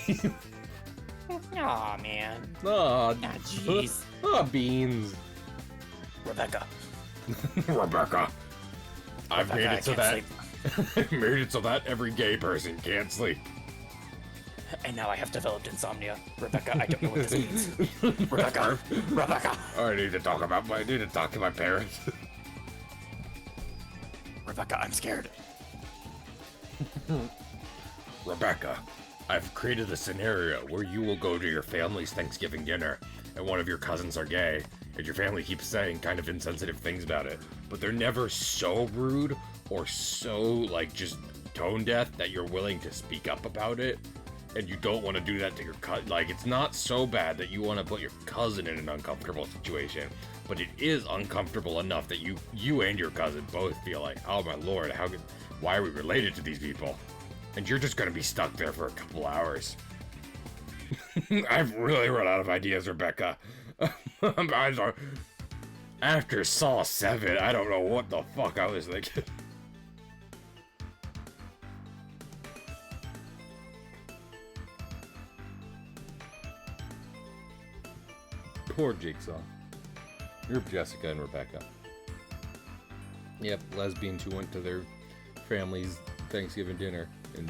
Aw, man. Aw, Ah, jeez. Aw, beans. Rebecca. Rebecca. I've Rebecca, made I it so can't that I've made it so that every gay person can't sleep. And now I have developed insomnia. Rebecca, I don't know what this means. Rebecca. Rebecca. I need to talk to my parents. Rebecca, I'm scared. Rebecca, I've created a scenario where you will go to your family's Thanksgiving dinner, and one of your cousins are gay, and your family keeps saying kind of insensitive things about it, but they're never so rude or so, like, just tone deaf that you're willing to speak up about it, and you don't want to do that to your cousin. Like, it's not so bad that you want to put your cousin in an uncomfortable situation, but it is uncomfortable enough that you and your cousin both feel like, oh my lord, why are we related to these people? And you're just gonna be stuck there for a couple hours. I've really run out of ideas, Rebecca. After Saw 7, I don't know what the fuck I was thinking. Poor Jigsaw. You're Jessica and Rebecca. Yep, lesbians who went to their family's Thanksgiving dinner, and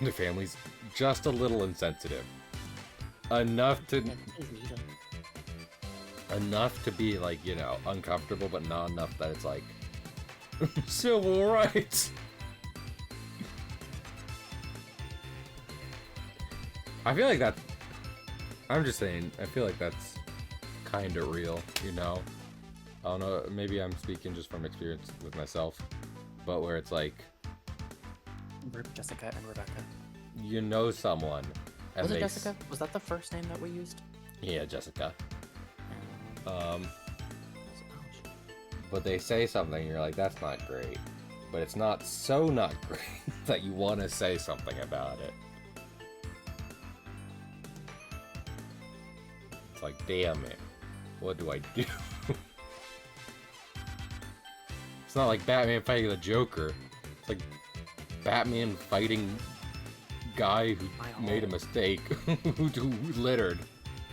their family's just a little insensitive. Enough to be, like, you know, uncomfortable, but not enough that it's like civil rights. I feel like that. I'm just saying, I feel like that's kind of real, you know? I don't know, maybe I'm speaking just from experience with myself, but where it's like, Jessica and Rebecca. you know someone, and Was it they Jessica? Was that the first name that we used? Yeah, Jessica. Oh, But they say something, and you're like, that's not great. But it's not so not great that you want to say something about it. It's like, damn it. What do I do? It's not like Batman fighting the Joker. It's like Batman fighting guy who made a mistake, who littered.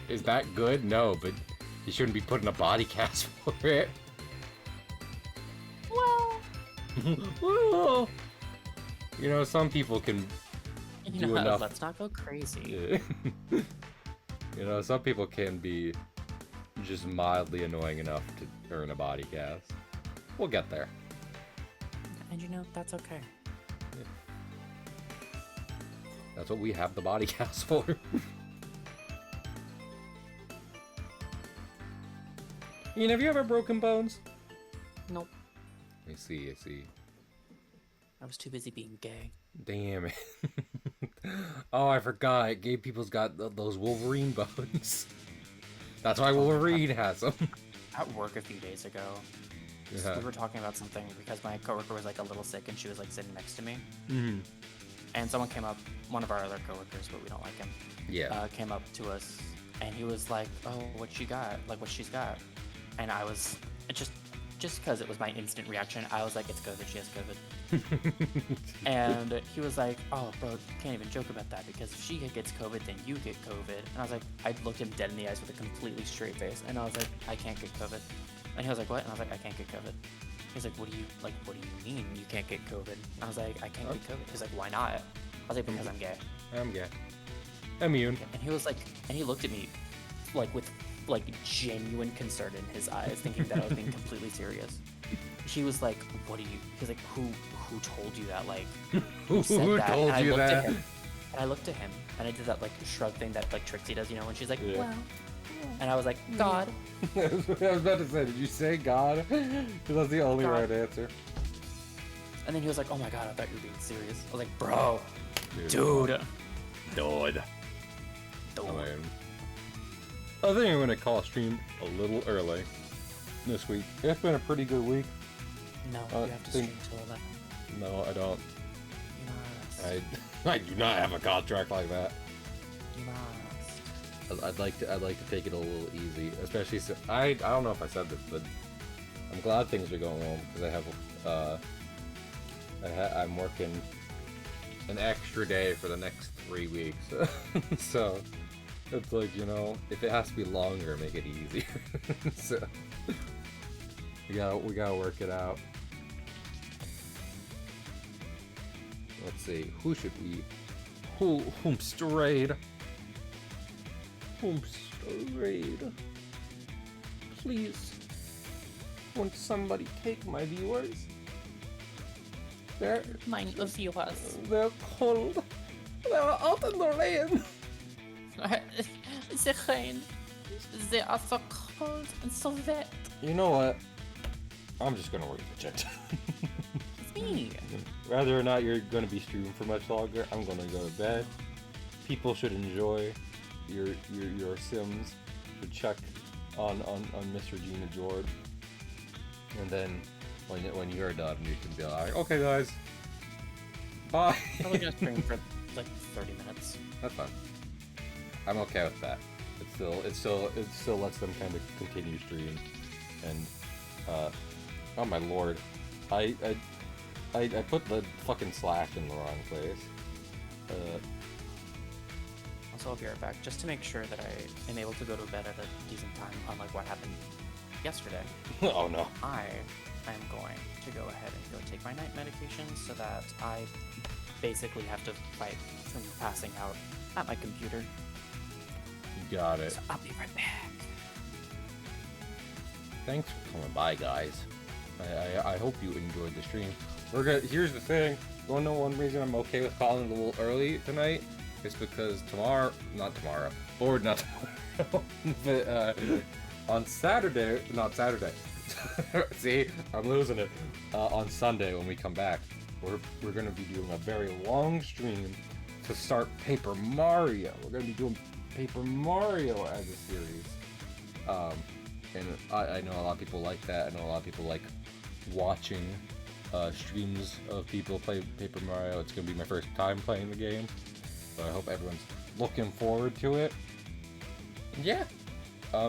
Is that good? No, but you shouldn't be put in a body cast for it. Well, you know, some people can you do know, enough. let's not go crazy. You know, some people can be just mildly annoying enough to earn a body cast. We'll get there. And you know, that's okay. That's what we have the body cast for. Ian, have you ever broken bones? Nope. I see. I was too busy being gay. Damn it. Oh, I forgot. Gay people's got those Wolverine bones. That's why Wolverine has them. At work a few days ago, Yeah. we were talking about something because my coworker was like a little sick and she was like sitting next to me. Mm-hmm. And someone came up, one of our other coworkers, but we don't like him, Yeah. came up to us and he was like, "Oh, what she got? Like, what she's got?" And I was just because it was my instant reaction, I was like, "It's COVID. She has COVID." And he was like, "Oh, bro, can't even joke about that because if she gets COVID, then you get COVID." And I was like, I looked him dead in the eyes with a completely straight face, and I was like, "I can't get COVID." And he was like, "What?" And I was like, "I can't get COVID." He's like, "What do you mean you can't get COVID?" And I was like, "I can't get COVID." He's like, "Why not?" I was like, "Because I'm gay." I'm gay. Immune. And he was like, and he looked at me like with like genuine concern in his eyes, thinking that I was being completely serious. He was like, "What do you?" He's like, "Who told you that?" Like, Who said that? told And I you looked at that? him, and I looked at him, and I did that like shrug thing that like Trixie does, you know, when she's like, Yeah. "Well," and I was like, "God." I was about to say, did you say God? Because that's the only God. right answer. And then he was like, "Oh my God, I thought you were being serious." I was like, "Bro, dude, Dude. dude." I mean, I think I'm gonna call stream a little early this week. It's been a pretty good week. No, you have to think- stream till 11. No, I don't. You must. I do not have a contract like that. You must. I'd like to take it a little easy, especially I don't know if I said this, but I'm glad things are going well because I have I'm working an extra day for the next 3 weeks, so it's like, you know, if it has to be longer, make it easier. So we gotta work it out. Let's see, who should we Whomstrade? Please, won't somebody take my viewers? They're Mine of viewers. they're cold. They're out in the rain. The rain. They are so cold and so wet. You know what? I'm just gonna read the chat. It's me. Whether or not you're gonna be streaming for much longer, I'm gonna go to bed. People should enjoy your Sims. Should check on Mr. Gina George. And then when you're done, you can be like, okay guys, bye. Probably gonna stream for like 30 minutes. That's fine. I'm okay with that. It still lets them kind of continue streaming. And oh my lord, I put the fucking slash in the wrong place. Also, I'll be right back just to make sure that I am able to go to bed at a decent time, unlike what happened yesterday. Oh no. I am going to go ahead and go take my night medication so that I basically have to fight from passing out at my computer. Got it. So I'll be right back. Thanks for coming by, guys. I hope you enjoyed the stream. Here's the thing. You wanna know one reason I'm okay with calling it a little early tonight? It's because tomorrow, not tomorrow, but on Saturday, not Saturday. See, I'm losing it. On Sunday when we come back, we're gonna be doing a very long stream to start Paper Mario. We're gonna be doing Paper Mario as a series. And I know a lot of people like that. I know a lot of people like watching streams of people play Paper Mario. It's gonna be my first time playing the game, so I hope everyone's looking forward to it. And yeah,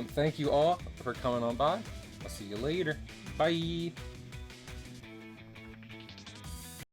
thank you all for coming on by. I'll see you later. Bye.